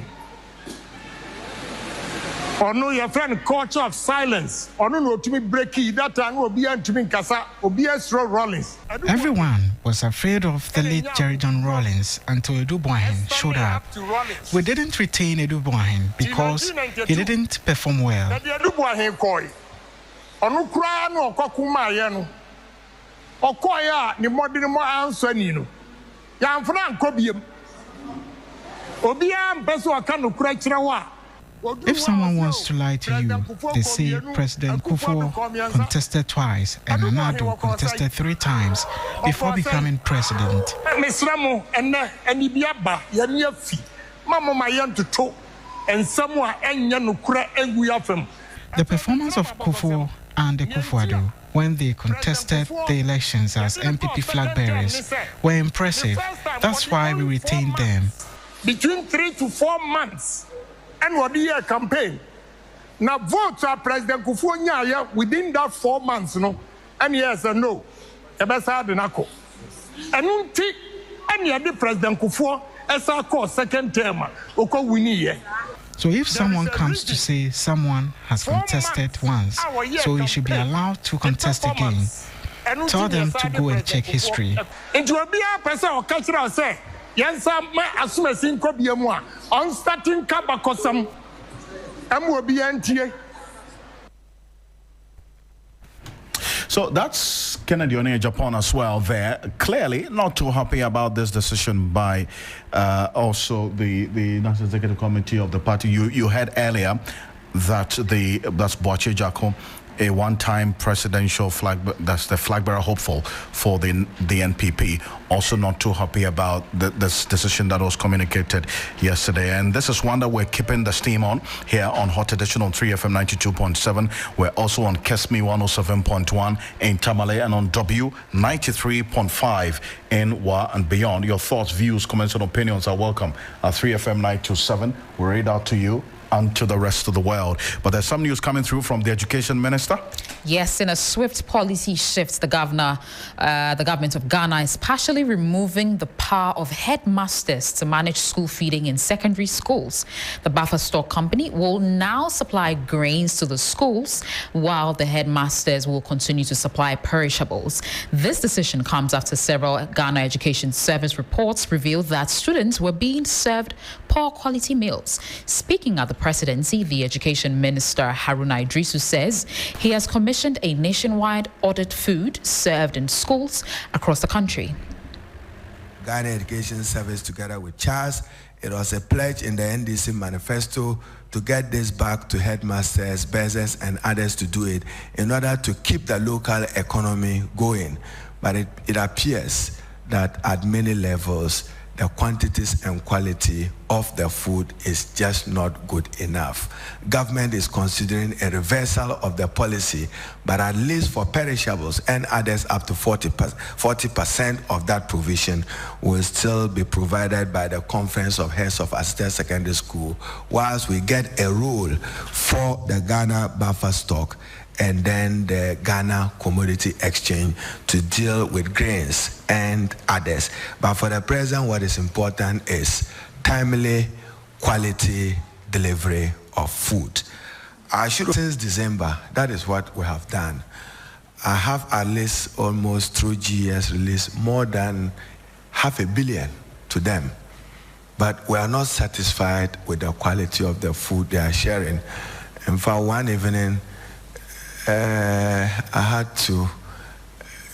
Ono your friend culture of silence. Ono no to me breaky that time Obi Entimin Kasa Obi Esro Rollins. Everyone was afraid of the late Jerry John Rollins until Eduboahen showed up. We didn't retain Eduboahen because he didn't perform well. Ono kura no okokuma ye no. Okoya ni modern mo answer ni no. Ya mfuna nkobiem. Obi am peso aka no kura kire wa. If someone wants to lie to you, they say President Kufuor contested twice and Nana contested 3 times before becoming president. Mesramo ene biaba ya niafi. Mama mayan to to and someone enya no kura egu yafem. The performance of Kufuor and Akufo-Addo when they contested the elections as MPP flag bearers were impressive. That's why we retained them. Between 3 to 4 months and what year campaign. Now votes are President Kufuor nyaya within that 4 months, no, and yes and no. Ebesa denako. And unti and the President Kufuor as our course second term oko wini. So if someone comes to say someone has contested once, so he should be allowed to contest again, tell them to go and check history. Into a be a person or cultural say, Yansa ma asumesin ko biamwa on starting kabakosam amobi antie. So that's Kennedy Ohene Japan as well there. Clearly not too happy about this decision by also the National Executive Committee of the party. You heard earlier that that's Boakye Jacko a one-time presidential flag, that's the flag bearer hopeful for the NPP, also not too happy about this decision that was communicated yesterday. And this is one that we're keeping the steam on here on Hot Edition on 3FM 92.7. We're also on Kesmi 107.1 in Tamale and on W 93.5 in Wa and beyond. Your thoughts, views, comments, and opinions are welcome at 3FM 927. We'll read out to you and to the rest of the world. But there's some news coming through from the Education Minister. Yes, in a swift policy shift, the government of Ghana is partially removing the power of headmasters to manage school feeding in secondary schools. The buffer stock company will now supply grains to the schools, while the headmasters will continue to supply perishables. This decision comes after several Ghana Education Service reports revealed that students were being served poor quality meals. Speaking at the presidency, the Education Minister Haruna Idrisu says he has commissioned a nationwide audit food served in schools across the country. Ghana Education Service, together with CHAS, it was a pledge in the NDC manifesto to get this back to headmasters, business, and others to do it in order to keep the local economy going. But it appears that at many levels, the quantities and quality of the food is just not good enough. Government is considering a reversal of the policy, but at least for perishables and others up to 40% of that provision will still be provided by the Conference of Heads of Assisted Secondary School, whilst we get a rule for the Ghana buffer stock and then the Ghana Commodity Exchange to deal with grains and others. But for the present, what is important is timely, quality delivery of food. Since December, that is what we have done. I have at least almost through GS released more than $500 million to them. But we are not satisfied with the quality of the food they are sharing. In fact, one evening, I had to,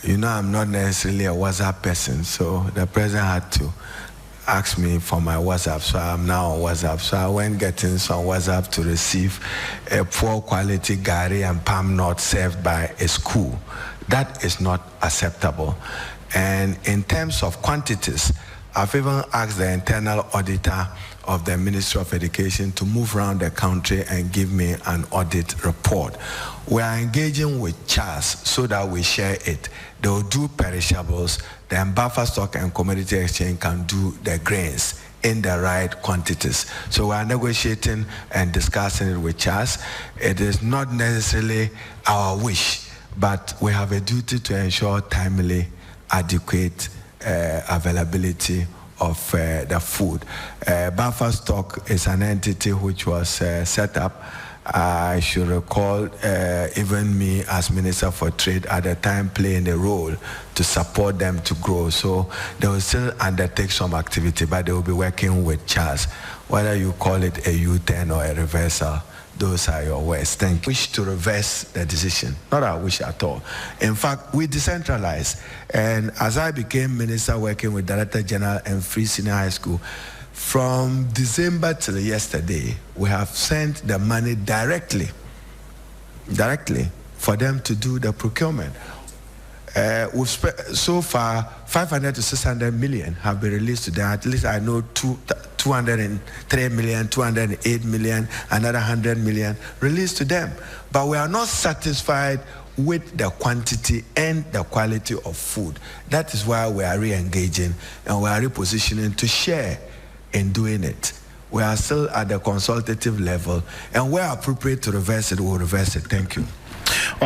I'm not necessarily a WhatsApp person, so the president had to ask me for my WhatsApp, so I'm now on WhatsApp. So I went getting some WhatsApp to receive a poor quality gari and palm nut served by a school. That is not acceptable. And in terms of quantities, I've even asked the internal auditor of the Ministry of Education to move around the country and give me an audit report. We are engaging with CHAS so that we share it. They will do perishables, then buffer stock and commodity exchange can do the grains in the right quantities. So we are negotiating and discussing it with CHAS. It is not necessarily our wish, but we have a duty to ensure timely, adequate availability of the food. Buffer stock is an entity which was set up. I should recall even me as Minister for Trade at the time playing a role to support them to grow. So they will still undertake some activity, but they will be working with CHAS. Whether you call it a U-turn or a reversal, those are your words. Thank you. Wish to reverse the decision. Not our wish at all. In fact, we decentralized. And as I became minister working with Director General and Free Senior High School, from December till yesterday, we have sent the money directly for them to do the procurement. We've so far 500 to 600 million have been released to them. At least I know 203 million, 208 million, another 100 million released to them. But we are not satisfied with the quantity and the quality of food. That is why we are re-engaging and we are repositioning to share in doing it. We are still at the consultative level, and where appropriate to reverse it, we'll reverse it. Thank you.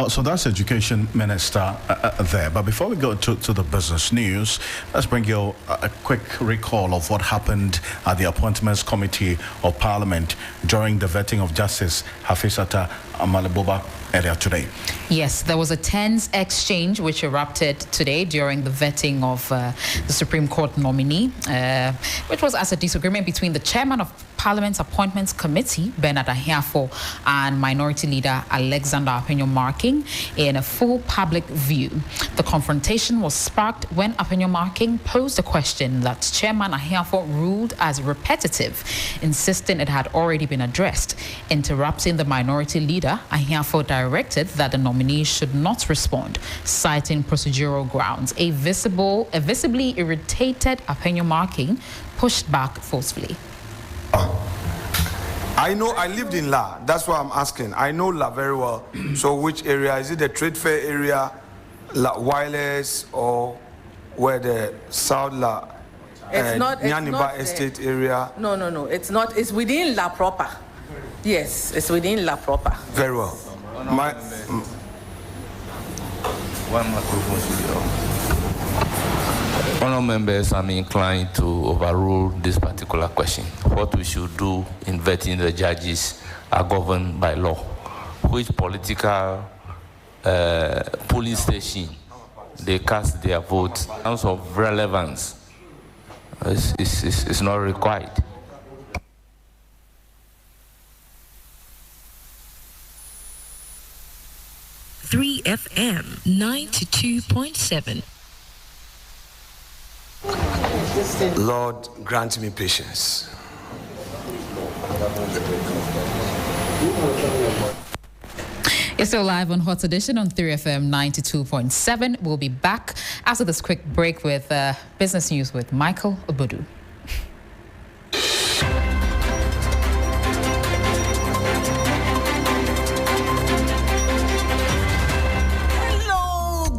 So that's Education Minister there. But before we go to the business news, let's bring you a quick recall of what happened at the Appointments Committee of Parliament during the vetting of Justice Hafizata Amaliboba earlier today. Yes, there was a tense exchange which erupted today during the vetting of the Supreme Court nominee, which was as a disagreement between the chairman of Parliament's Appointments Committee, Bernard Ahiafo, and Minority Leader Alexander Appiah-Marking in a full public view. The confrontation was sparked when Appiah-Marking posed a question that Chairman Ahiafo ruled as repetitive, insisting it had already been addressed. Interrupting the Minority Leader, leader, Ahiafo directed that the nominees should not respond, citing procedural grounds. A visibly irritated Apenyo Marking pushed back forcefully. I know, I lived in La. That's why I'm asking. I know La very well. So which area? Is it the trade fair area, La Wireless, or where the South La, Nyaniba Estate area? No. It's not. It's within La proper. Yes, it's within La proper. Very well. Honourable members, I'm inclined to overrule this particular question. What we should do in vetting the judges are governed by law. Which political polling station they cast their votes in terms of relevance is not required. FM 92.7. Lord, grant me patience. You're still live on Hot Edition on 3FM 92.7. We'll be back after this quick break with business news with Michael Obodu.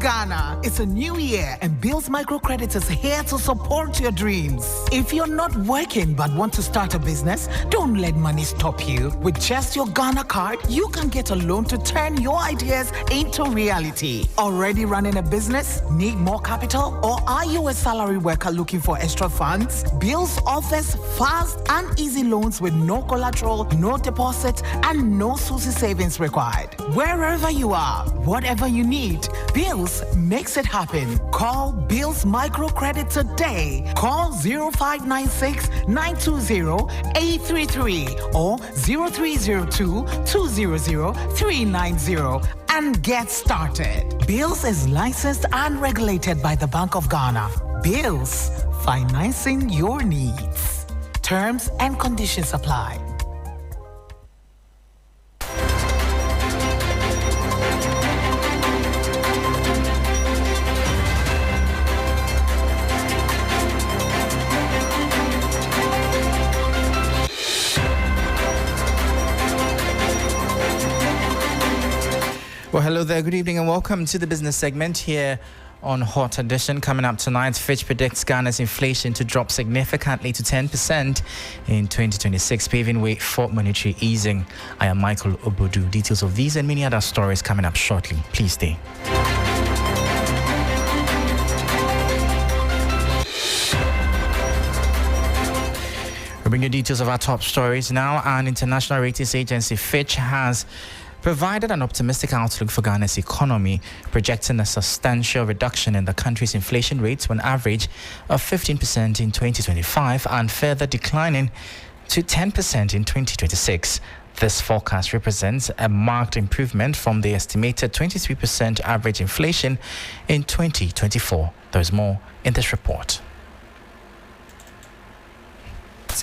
Ghana, it's a new year and Bills Microcredit is here to support your dreams. If you're not working but want to start a business, don't let money stop you. With just your Ghana card, you can get a loan to turn your ideas into reality. Already running a business? Need more capital? Or are you a salary worker looking for extra funds? Bills offers fast and easy loans with no collateral, no deposit, and no SUSI savings required. Wherever you are, whatever you need, Bills makes it happen. Call Bills Microcredit today. Call 0596 920 833 or 0302 200 390 and get started. Bills is licensed and regulated by the Bank of Ghana. Bills, financing your needs. Terms and conditions apply. Well, hello there. Good evening and welcome to the business segment here on Hot Edition. Coming up tonight, Fitch predicts Ghana's inflation to drop significantly to 10% in 2026, paving way for monetary easing. I am Michael Obodu. Details of these and many other stories coming up shortly. Please stay. We bring you details of our top stories now. An international ratings agency, Fitch, has provided an optimistic outlook for Ghana's economy, projecting a substantial reduction in the country's inflation rate to an average of 15% in 2025 and further declining to 10% in 2026. This forecast represents a marked improvement from the estimated 23% average inflation in 2024. There's more in this report.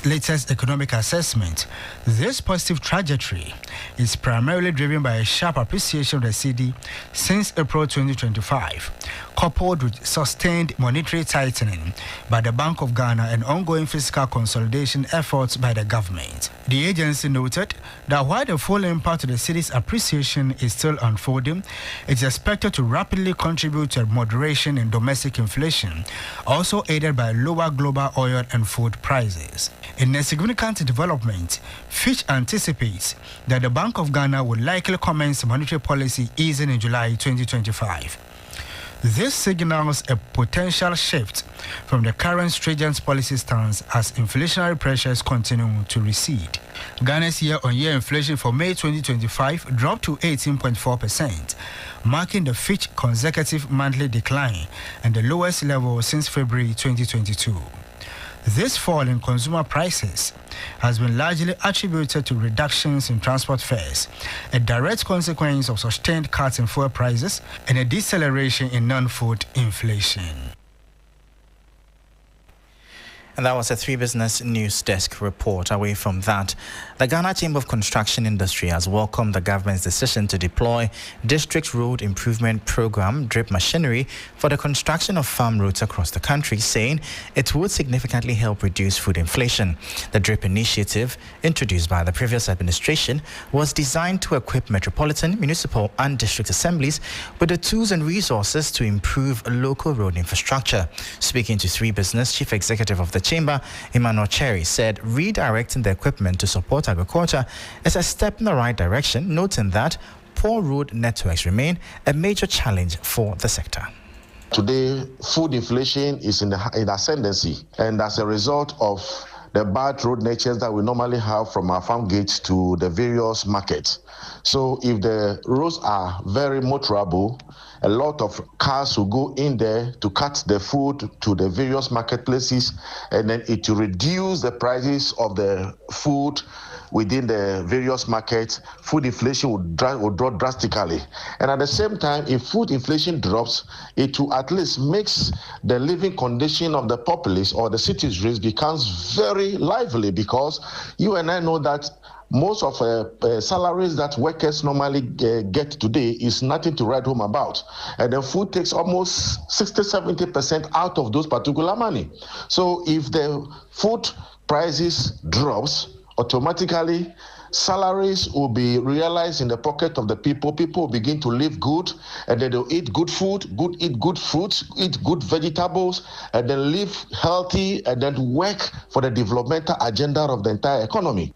Latest economic assessment, this positive trajectory is primarily driven by a sharp appreciation of the cedi since April 2025, coupled with sustained monetary tightening by the Bank of Ghana and ongoing fiscal consolidation efforts by the government. The agency noted that while the full impact of the cedi's appreciation is still unfolding, it is expected to rapidly contribute to a moderation in domestic inflation, also aided by lower global oil and food prices. In a significant development, Fitch anticipates that the Bank of Ghana will likely commence monetary policy easing in July 2025. This signals a potential shift from the current stringent policy stance as inflationary pressures continue to recede. Ghana's year-on-year inflation for May 2025 dropped to 18.4%, marking the fifth consecutive monthly decline and the lowest level since February 2022. This fall in consumer prices has been largely attributed to reductions in transport fares, a direct consequence of sustained cuts in fuel prices and a deceleration in non-food inflation. And that was a 3 Business News Desk report. Away from that, the Ghana Chamber of Construction Industry has welcomed the government's decision to deploy District Road Improvement Program drip machinery for the construction of farm roads across the country, saying it would significantly help reduce food inflation. The drip initiative, introduced by the previous administration, was designed to equip metropolitan, municipal and district assemblies with the tools and resources to improve local road infrastructure. Speaking to 3 Business, Chief Executive of the Chamber, Emmanuel Cherry, said redirecting the equipment to support agriculture is a step in the right direction, noting that poor road networks remain a major challenge for the sector. Today, food inflation is in ascendancy, and as a result of the bad road natures that we normally have from our farm gates to the various markets. So if the roads are very motorable, a lot of cars will go in there to cut the food to the various marketplaces, and then it will reduce the prices of the food within the various markets. Food inflation will drop drastically. And at the same time, if food inflation drops, it will at least makes the living condition of the populace or the citizens becomes very lively, because you and I know that most of salaries that workers normally get today is nothing to write home about. And the food takes almost 60-70% out of those particular money. So if the food prices drops, automatically salaries will be realized in the pocket of the people. People will begin to live good, and then they'll eat good food, eat good fruits, eat good vegetables, and then live healthy, and then work for the developmental agenda of the entire economy.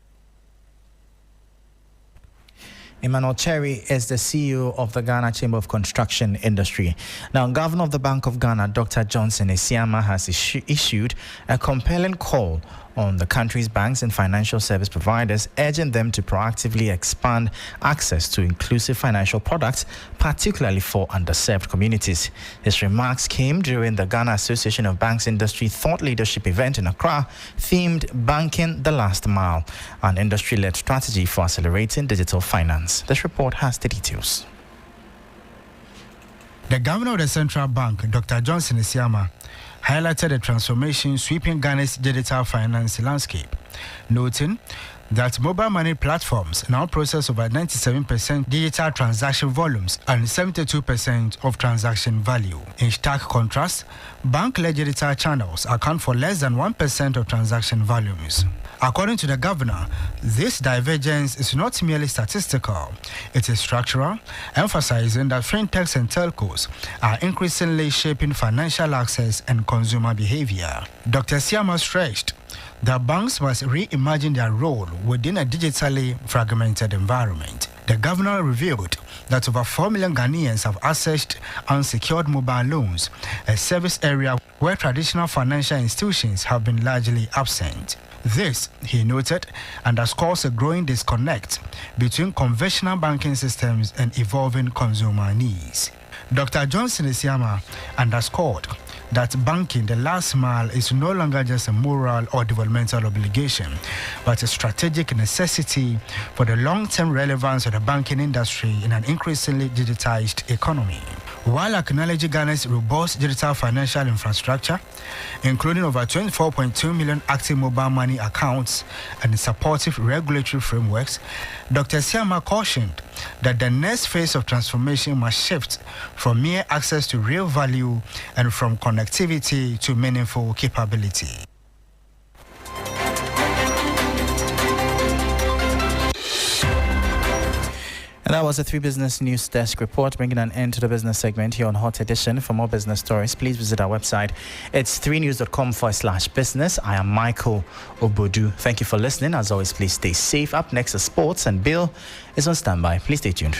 Emmanuel Cherry is the CEO of the Ghana Chamber of Construction Industry. Now, Governor of the Bank of Ghana, Dr. Johnson Esiama, has issued a compelling call on the country's banks and financial service providers, urging them to proactively expand access to inclusive financial products, particularly for underserved communities. His remarks came during the Ghana Association of Banks Industry Thought Leadership event in Accra, themed Banking the Last Mile, an industry-led strategy for accelerating digital finance. This report has the details. The governor of the central bank, Dr. Johnson Esiama, highlighted the transformation sweeping Ghana's digital finance landscape, noting that mobile money platforms now process over 97% digital transaction volumes and 72% of transaction value. In stark contrast, bank-led digital channels account for less than 1% of transaction volumes. According to the governor, this divergence is not merely statistical, it is structural, emphasizing that fintechs and telcos are increasingly shaping financial access and consumer behavior. Dr. Siama stressed that banks must reimagine their role within a digitally fragmented environment. The governor revealed that over 4 million Ghanaians have accessed unsecured mobile loans, a service area where traditional financial institutions have been largely absent. This, he noted, underscores a growing disconnect between conventional banking systems and evolving consumer needs. Dr. Johnson Esiama underscored that banking the last mile is no longer just a moral or developmental obligation, but a strategic necessity for the long-term relevance of the banking industry in an increasingly digitized economy. While acknowledging Ghana's robust digital financial infrastructure, including over 24.2 million active mobile money accounts and supportive regulatory frameworks, Dr. Siama cautioned that the next phase of transformation must shift from mere access to real value and from connectivity to meaningful capability. And that was a 3 Business News Desk report, bringing an end to the business segment here on Hot Edition. For more business stories, please visit our website. It's 3news.com/business. I am Michael Obodu. Thank you for listening. As always, please stay safe. Up next is sports, and Bill is on standby. Please stay tuned.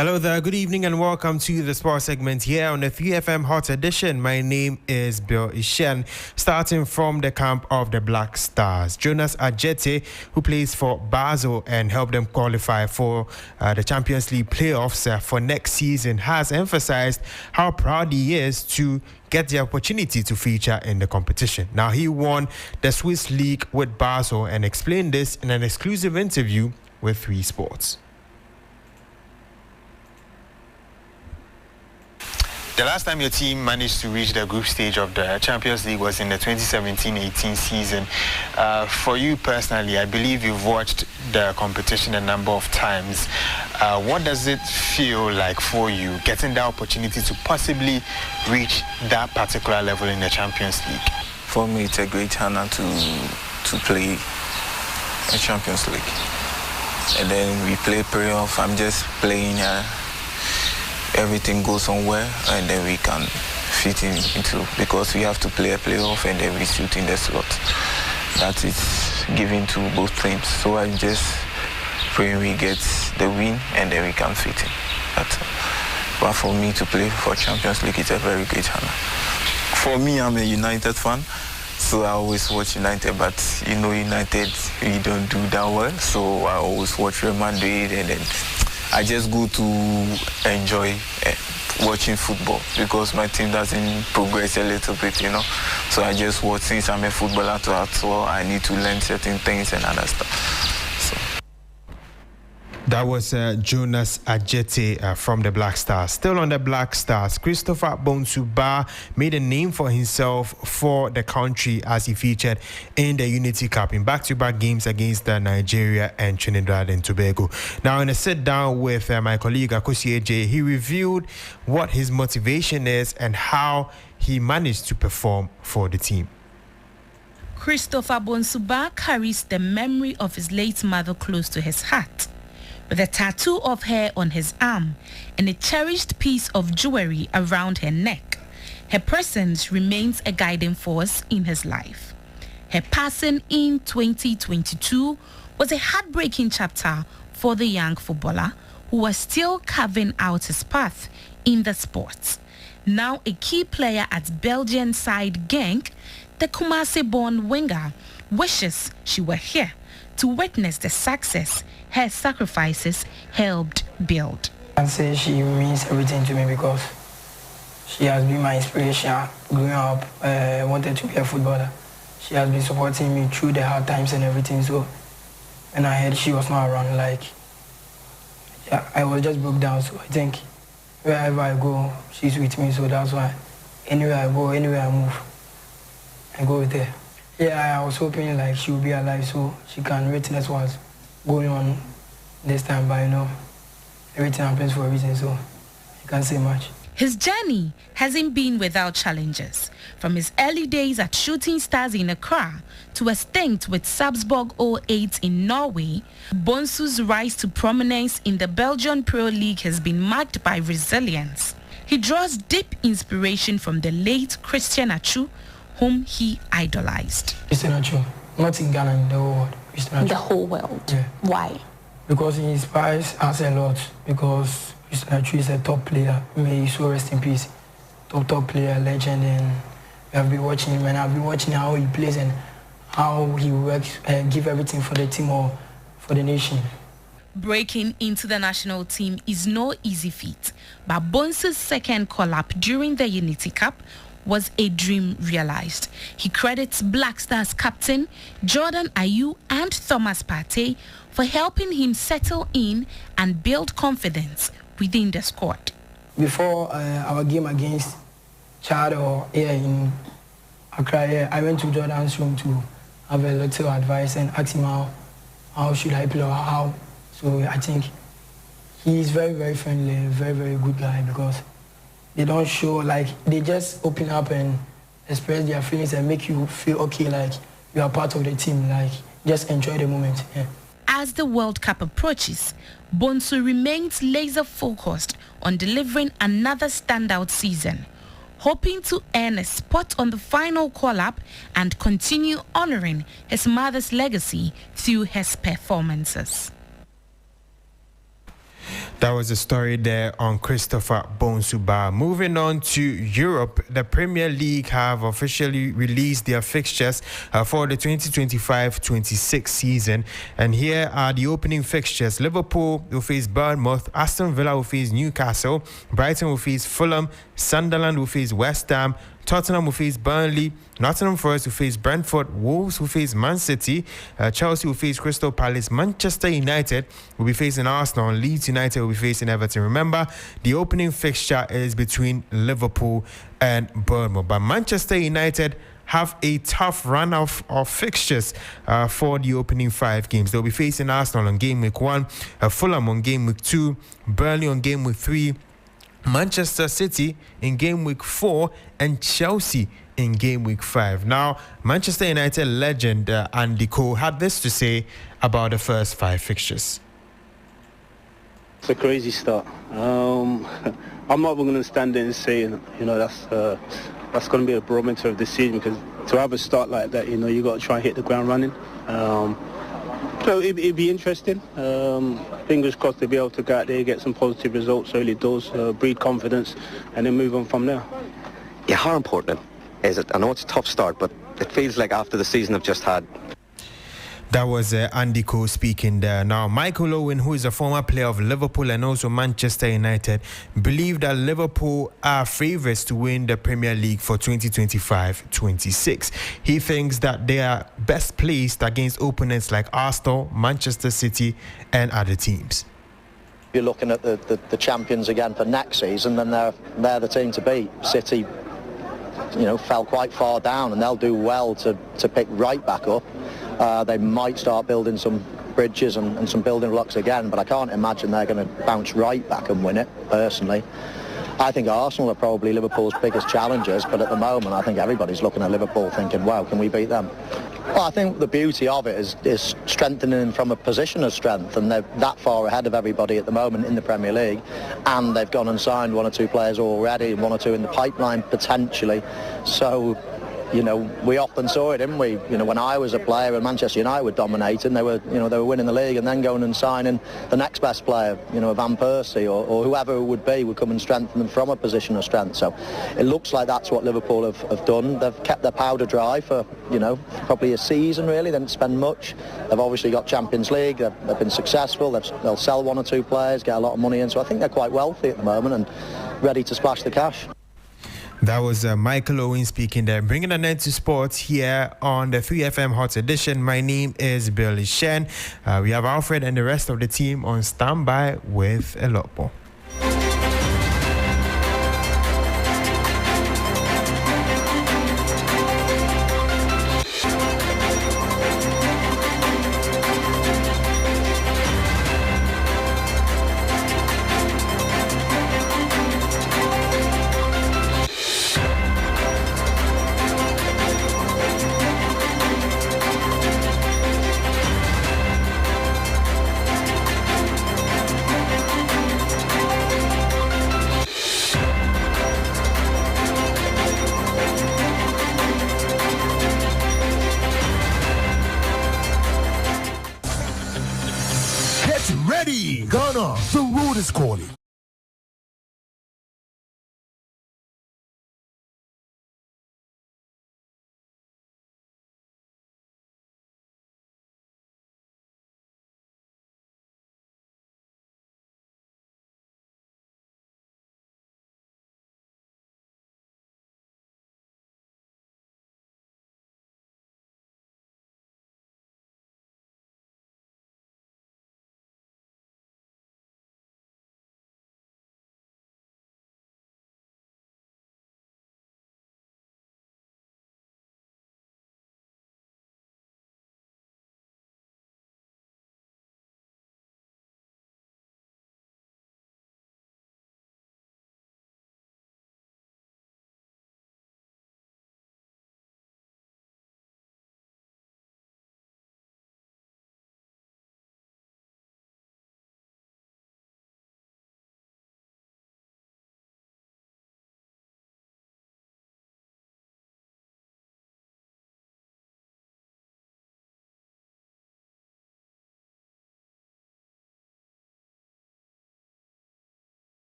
Hello there, good evening and welcome to the sports segment here on the 3FM Hot Edition. My name is Bill Ishen. Starting from the camp of the Black Stars, Jonas Adjete, who plays for Basel and helped them qualify for the Champions League playoffs for next season, has emphasized how proud he is to get the opportunity to feature in the competition. Now, he won the Swiss League with Basel and explained this in an exclusive interview with 3 Sports. The last time your team managed to reach the group stage of the Champions League was in the 2017-18 season. For you personally, I believe you've watched the competition a number of times. What does it feel like for you getting the opportunity to possibly reach that particular level in the Champions League? For me, it's a great honor to play a Champions League. And then we play playoff. I'm just playing everything goes on well, and then we can fit into, because we have to play a playoff and then we shoot in the slot. That is given to both teams. So I just pray we get the win and then we can fit in. But for me to play for Champions League, it's a very great honor. For me, I'm a United fan, so I always watch United, but you know United, we don't do that well, so I always watch Real Madrid, and then I just go to enjoy watching football because my team doesn't progress a little bit, you know. So I just watch. Since I'm a footballer as well, I need to learn certain things and other stuff. That was Jonas Adjete from the Black Stars. Still on the Black Stars, Christopher Bonsuba made a name for himself for the country as he featured in the Unity Cup in back-to-back games against Nigeria and Trinidad and Tobago. Now, in a sit-down with my colleague Akosi AJ, he revealed what his motivation is and how he managed to perform for the team. Christopher Bonsuba carries the memory of his late mother close to his heart, with a tattoo of her on his arm and a cherished piece of jewelry around her neck. Her presence remains a guiding force in his life. Her passing in 2022 was a heartbreaking chapter for the young footballer who was still carving out his path in the sports. Now a key player at Belgian side Genk, the Kumasi-born winger wishes she were here to witness the success her sacrifices helped build. I can say she means everything to me because she has been my inspiration growing up. I wanted to be a footballer. She has been supporting me through the hard times and everything. So when I heard she was not around, I was just broke down. So I think wherever I go, she's with me. So that's why anywhere I go, anywhere I move, I go with her. Yeah, I was hoping she would be alive so she can witness what's going on this time, but everything happens for a reason, so I can't say much. His journey hasn't been without challenges. From his early days at Shooting Stars in Accra to a stint with Sarpsborg 08 in Norway, Bonsu's rise to prominence in the Belgian Pro League has been marked by resilience. He draws deep inspiration from the late Christian Atsu, whom he idolized. Christian Atsu, not in Ghana, in the whole world. Christian Atsu. The whole world? Yeah. Why? Because he inspires us a lot. Because Christian Atsu is a top player. May he so rest in peace. Top player, legend, and we have been watching him, and I've been watching how he plays and how he works and give everything for the team or for the nation. Breaking into the national team is no easy feat, but Bonsu's second call-up during the Unity Cup was a dream realized. He credits Black Stars captain Jordan Ayew and Thomas Partey for helping him settle in and build confidence within the squad. Before our game against Chad or here in Accra, I went to Jordan's room to have a little advice and ask him how should I play or how. So I think he's very, very friendly, very, very good guy because they don't show, they just open up and express their feelings and make you feel okay, you are part of the team, just enjoy the moment. Yeah. As the World Cup approaches, Bonsu remains laser-focused on delivering another standout season, hoping to earn a spot on the final call-up and continue honoring his mother's legacy through his performances. That was a story there on Christopher Bonsuba. Moving on to Europe, the Premier League have officially released their fixtures for the 2025-26 season. And here are the opening fixtures. Liverpool will face Bournemouth, Aston Villa will face Newcastle, Brighton will face Fulham, Sunderland will face West Ham, Tottenham will face Burnley, Nottingham Forest will face Brentford, Wolves will face Man City, Chelsea will face Crystal Palace, Manchester United will be facing Arsenal, and Leeds United will be facing Everton. Remember, the opening fixture is between Liverpool and Bournemouth, but Manchester United have a tough run of fixtures for the opening 5 games. They'll be facing Arsenal on game week 1, Fulham on game week 2, Burnley on game week 3, Manchester City in game week 4, and Chelsea in game week 5. Now, Manchester United legend Andy Cole had this to say about the first 5 fixtures. It's a crazy start. I'm not even going to stand there and say, that's going to be a barometer of the season, because to have a start like that, you got to try and hit the ground running. So it'd be interesting. Fingers crossed to be able to go out there, get some positive results early doors, breed confidence, and then move on from there. Yeah, how important is it? I know it's a tough start, but it feels like after the season I've just had. That was Andy Cole speaking there. Now, Michael Owen, who is a former player of Liverpool and also Manchester United, believe that Liverpool are favourites to win the Premier League for 2025-26. He thinks that they are best placed against opponents like Arsenal, Manchester City and other teams. You're looking at the champions again for next season, then they're the team to beat. City, fell quite far down, and they'll do well to pick right back up. They might start building some bridges and some building blocks again, but I can't imagine they're going to bounce right back and win it, personally. I think Arsenal are probably Liverpool's biggest challengers, but at the moment I think everybody's looking at Liverpool thinking, wow, can we beat them? Well, I think the beauty of it is strengthening from a position of strength, and they're that far ahead of everybody at the moment in the Premier League, and they've gone and signed 1 or 2 players already, and 1 or 2 in the pipeline potentially. So, we often saw it, didn't we? When I was a player and Manchester United were dominating, they were winning the league and then going and signing the next best player, Van Persie or whoever it would be, would come and strengthen them from a position of strength. So it looks like that's what Liverpool have done. They've kept their powder dry for, probably a season really. They didn't spend much. They've obviously got Champions League. They've been successful. They'll sell 1 or 2 players, get a lot of money in. So I think they're quite wealthy at the moment and ready to splash the cash. That was Michael Owen speaking there, bringing an end to sports here on the 3FM Hot Edition. My name is Billy Shen. We have Alfred and the rest of the team on standby with a lot more. Ready, Ghana, the road is calling.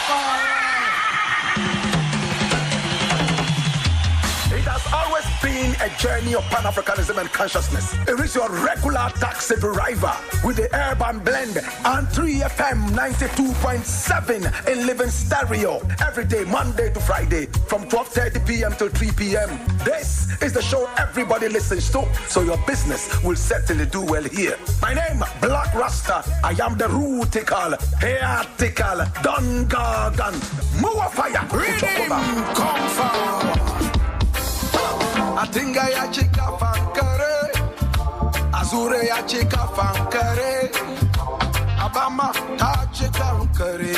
It has always been a journey of Pan-Africanism and consciousness. It is your regular taxi driver with the urban blend and 3FM 92.7 in living stereo every day, Monday to Friday from 12:30 p.m. till 3 p.m. This is the show everybody listens to, so your business will certainly do well here. My name, Black Rasta. I am the rootical, hairtical, Don Gargan, Mua Fire, come forward. Atinga ya chika fankare, Azure ya chika fankare, Abama ta chika fankare.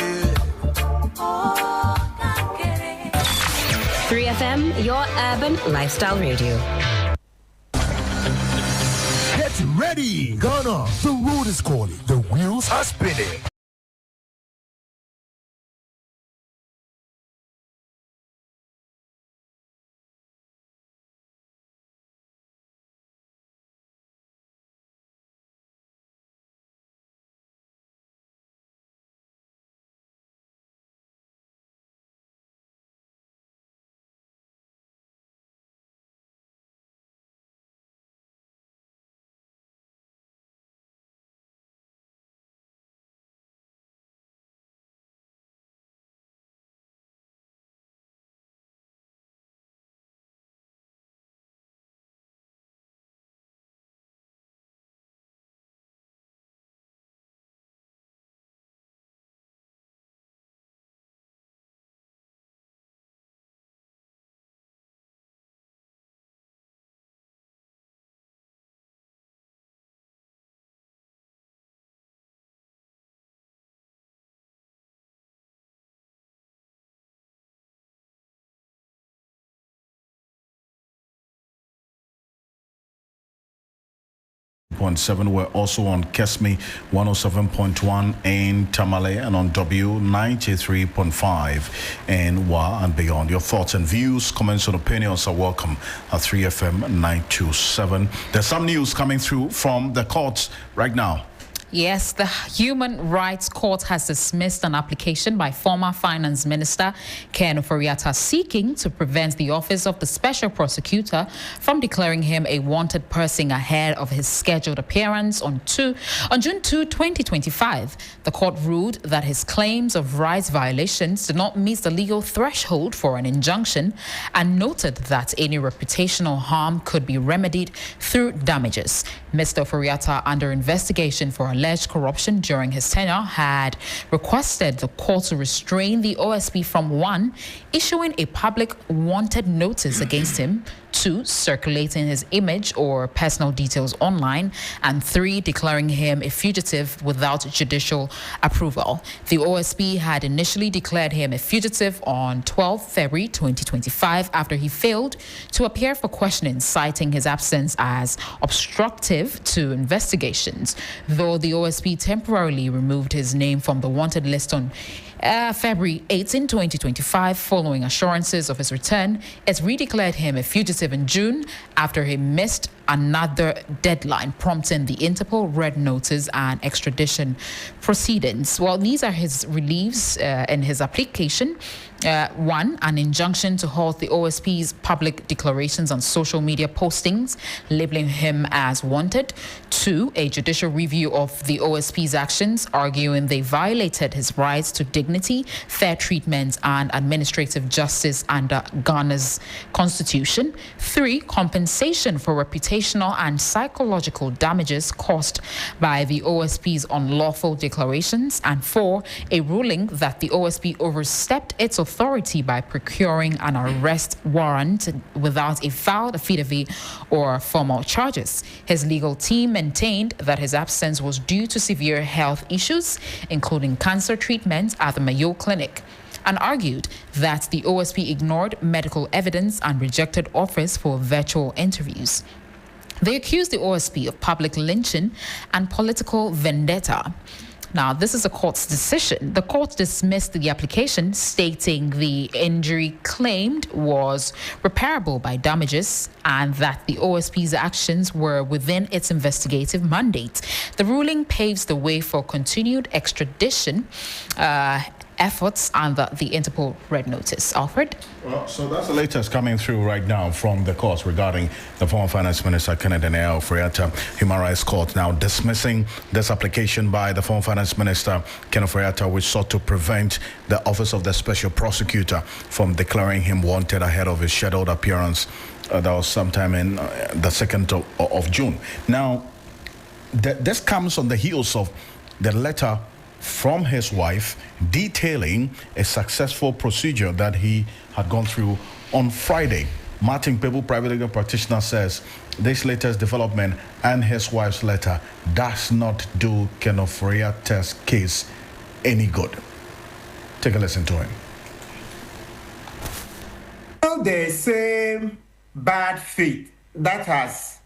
3FM, your urban lifestyle radio. Get ready, Ghana. The road is calling. The wheels are spinning. We're also on Kesme 107.1 in Tamale and on W 93.5 in Wa and beyond. Your thoughts and views, comments and opinions are welcome at 3FM 927. There's some news coming through from the courts right now. Yes, the Human Rights Court has dismissed an application by former Finance Minister Ken Ofori-Atta seeking to prevent the Office of the Special Prosecutor from declaring him a wanted person ahead of his scheduled appearance on June 2, 2025. The court ruled that his claims of rights violations did not meet the legal threshold for an injunction and noted that any reputational harm could be remedied through damages. Mr. Ofori-Atta, under investigation for alleged corruption during his tenure, had requested the court to restrain the OSP from 1, issuing a public wanted notice against him, 2, circulating his image or personal details online, and 3, declaring him a fugitive without judicial approval. The OSP had initially declared him a fugitive on 12 February 2025 after he failed to appear for questioning, citing his absence as obstructive to investigations, though the OSP temporarily removed his name from the wanted list on February 18, 2025, following assurances of his return. It redeclared him a fugitive in June after he missed another deadline, prompting the Interpol red notice and extradition proceedings. Well, these are his reliefs in his application. 1, an injunction to halt the OSP's public declarations on social media postings, labeling him as wanted. 2, a judicial review of the OSP's actions, arguing they violated his rights to dignity, fair treatment, and administrative justice under Ghana's constitution. 3, compensation for reputational and psychological damages caused by the OSP's unlawful declarations. And 4, a ruling that the OSP overstepped its authority by procuring an arrest warrant without a filed affidavit or formal charges. His legal team maintained that his absence was due to severe health issues, including cancer treatment at the Mayo Clinic, and argued that the OSP ignored medical evidence and rejected offers for virtual interviews. They accused the OSP of public lynching and political vendetta. Now, this is a court's decision. The court dismissed the application, stating the injury claimed was repairable by damages and that the OSP's actions were within its investigative mandate. The ruling paves the way for continued extradition efforts under the Interpol Red Notice. Alfred? Well, so that's the latest coming through right now from the court regarding the former Finance Minister Kenneth Ofori-Atta. Human Rights Court now dismissing this application by the former Finance Minister Kenneth Ofori-Atta, which sought to prevent the Office of the Special Prosecutor from declaring him wanted ahead of his scheduled appearance. That was sometime in the 2nd of June. Now, this comes on the heels of the letter from his wife detailing a successful procedure that he had gone through on Friday. Martin Pebu, private legal practitioner, says this latest development and his wife's letter does not do Kenneth Ofori-Atta's case any good. Take a listen to him. The same bad faith that has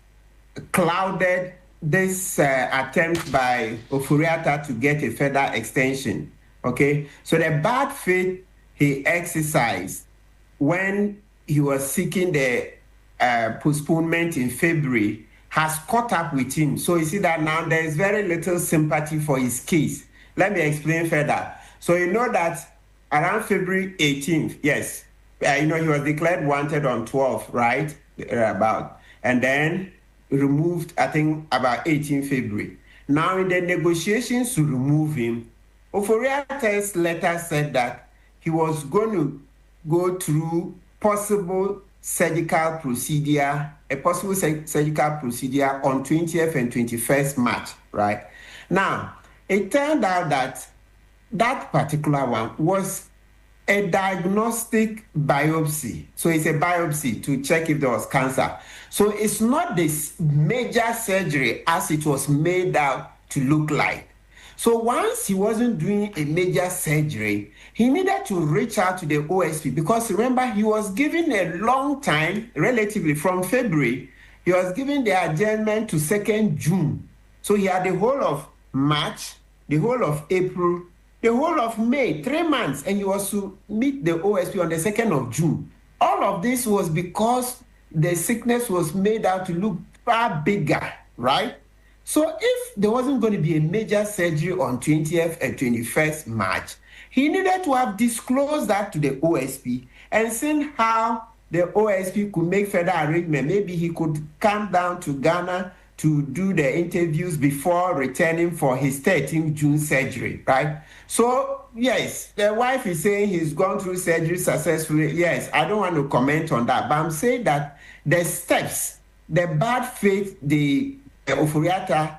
clouded this attempt by Ofori-Atta to get a further extension, okay? So the bad faith he exercised when he was seeking the postponement in February has caught up with him. So you see that now there is very little sympathy for his case. Let me explain further. So you know that around February 18th, yes, he was declared wanted on 12th, right? And then removed, I think, about 18 February. Now, in the negotiations to remove him, Ofori-Atta's letter said that he was going to go through a possible surgical procedure on 20th and 21st March, right? Now, it turned out that that particular one was a diagnostic biopsy. So it's a biopsy to check if there was cancer. So it's not this major surgery as it was made out to look like. So once he wasn't doing a major surgery, he needed to reach out to the OSP because remember, he was given a long time, relatively from February, he was given the adjournment to 2nd June. So he had the whole of March, the whole of April, the whole of May, 3 months, and he was to meet the OSP on the 2nd of June. All of this was because the sickness was made out to look far bigger, right? So if there wasn't going to be a major surgery on 20th and 21st March, he needed to have disclosed that to the OSP and seen how the OSP could make further arrangement. Maybe he could come down to Ghana to do the interviews before returning for his 13th June surgery, right? So, yes, the wife is saying he's gone through surgery successfully. Yes, I don't want to comment on that, but I'm saying that the steps, the bad faith, the Ofori-Atta,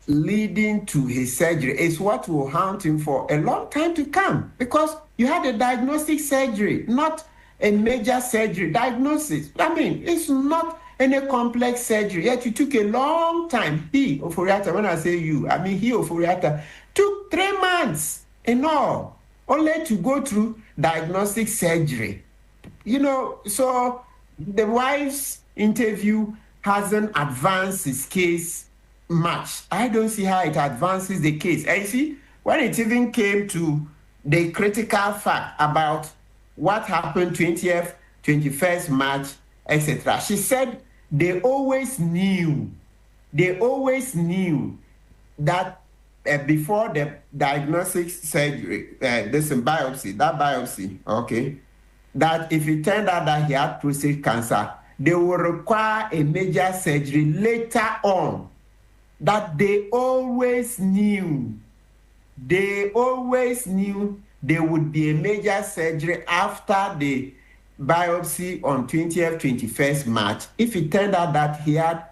leading to his surgery is what will haunt him for a long time to come because you had a diagnostic surgery, not a major surgery. Diagnosis, I mean, it's not any complex surgery, yet you took a long time. He, Ofori-Atta, when I say you, I mean he, Ofori-Atta, took 3 months in all, only to go through diagnostic surgery. So the wife's interview hasn't advanced his case much. I don't see how it advances the case. And you see, when it even came to the critical fact about what happened 20th, 21st March, etc., she said they always knew that before the diagnostic surgery, this biopsy, okay, that if it turned out that he had prostate cancer, they will require a major surgery later on. That they always knew there would be a major surgery after the biopsy on 20th, 21st March, if it turned out that he had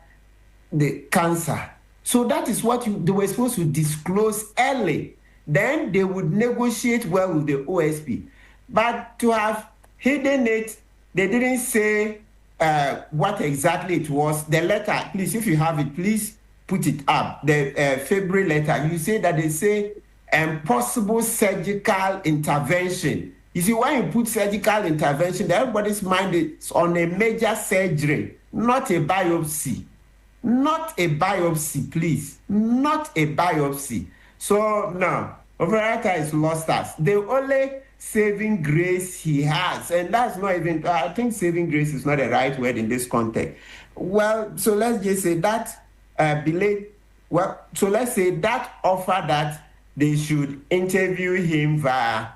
the cancer. So that is what they were supposed to disclose early. Then they would negotiate well with the OSP. But to have hidden it, they didn't say what exactly it was. The letter, please, if you have it, please put it up. The February letter, you say that they say possible surgical intervention. You see, when you put surgical intervention, everybody's mind is on a major surgery, not a biopsy. Not a biopsy, please. Not a biopsy. So, no, Ofori-Atta is lost us. The only saving grace he has, and that's not even, I think saving grace is not the right word in this context. Well, so let's just say that let's say that offer that they should interview him via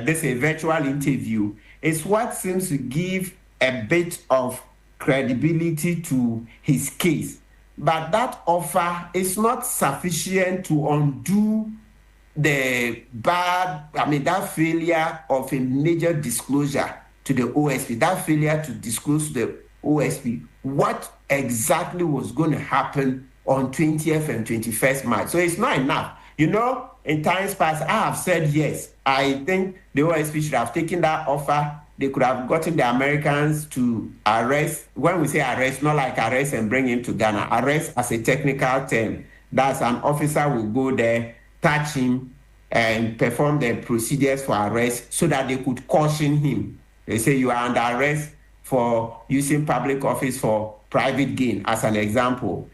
this a virtual interview is what seems to give a bit of credibility to his case. But that offer is not sufficient to undo that failure of a major disclosure to the OSP, that failure to disclose to the OSP what exactly was going to happen on 20th and 21st March. So it's not enough. You know, in times past, I have said yes. I think the OSP should have taken that offer. They could have gotten the Americans to arrest. When we say arrest, not like arrest and bring him to Ghana. Arrest as a technical term. That's an officer will go there, touch him, and perform the procedures for arrest so that they could caution him. They say you are under arrest for using public office for private gain, as an example.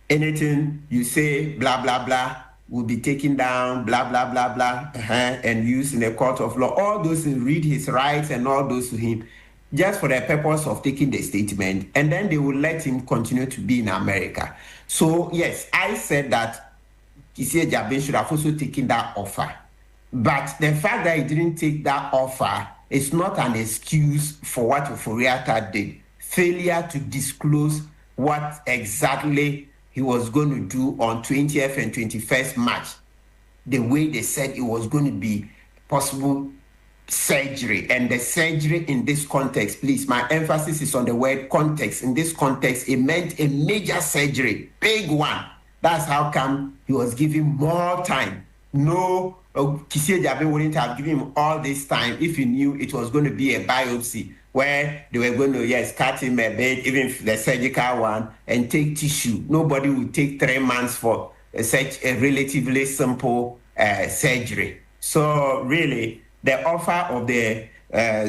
Anything you say, blah, blah, blah, will be taken down, blah, blah, blah, blah, and used in a court of law. All those things, read his rights and all those to him, just for the purpose of taking the statement, and then they will let him continue to be in America. So, yes, I said that Kissie Jabin should have also taken that offer. But the fact that he didn't take that offer is not an excuse for what Oforiatta did. Failure to disclose what exactly he was going to do on 20th and 21st March, the way they said it was going to be possible surgery. And the surgery in this context, please, my emphasis is on the word context. In this context, it meant a major surgery, big one. That's how come he was given more time. No, Kissie Jabin wouldn't have given him all this time if he knew it was going to be a biopsy where they were going to, yes, cut him a bit, even the surgical one, and take tissue. Nobody would take 3 months for such a relatively simple surgery. So really, the offer of the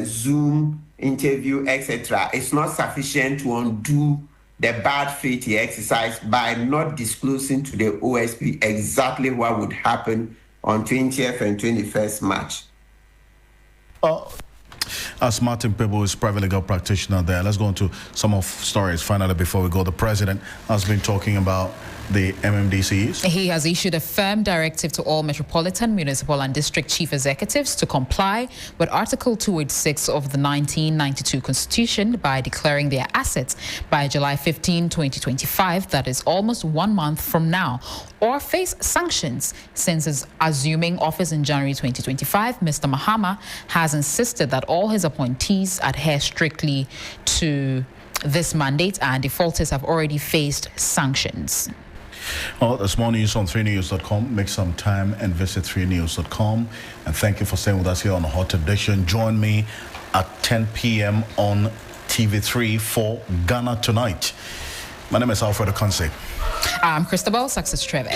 Zoom interview, etc., is not sufficient to undo the bad faith he exercised by not disclosing to the OSP exactly what would happen on 20th and 21st March. As Martin Pebo is private legal practitioner there, let's go into some of stories finally before we go. The president has been talking about the MMDCs. He has issued a firm directive to all metropolitan, municipal and district chief executives to comply with Article 286 of the 1992 Constitution by declaring their assets by July 15, 2025, that is almost 1 month from now, or face sanctions. Since his assuming office in January 2025, Mr. Mahama has insisted that all his appointees adhere strictly to this mandate, and defaulters have already faced sanctions. Well, there's more news on 3news.com. Make some time and visit 3news.com. And thank you for staying with us here on Hot Edition. Join me at 10 p.m. on TV3 for Ghana Tonight. My name is Alfred Ocansey. I'm Christabel Success Trevor.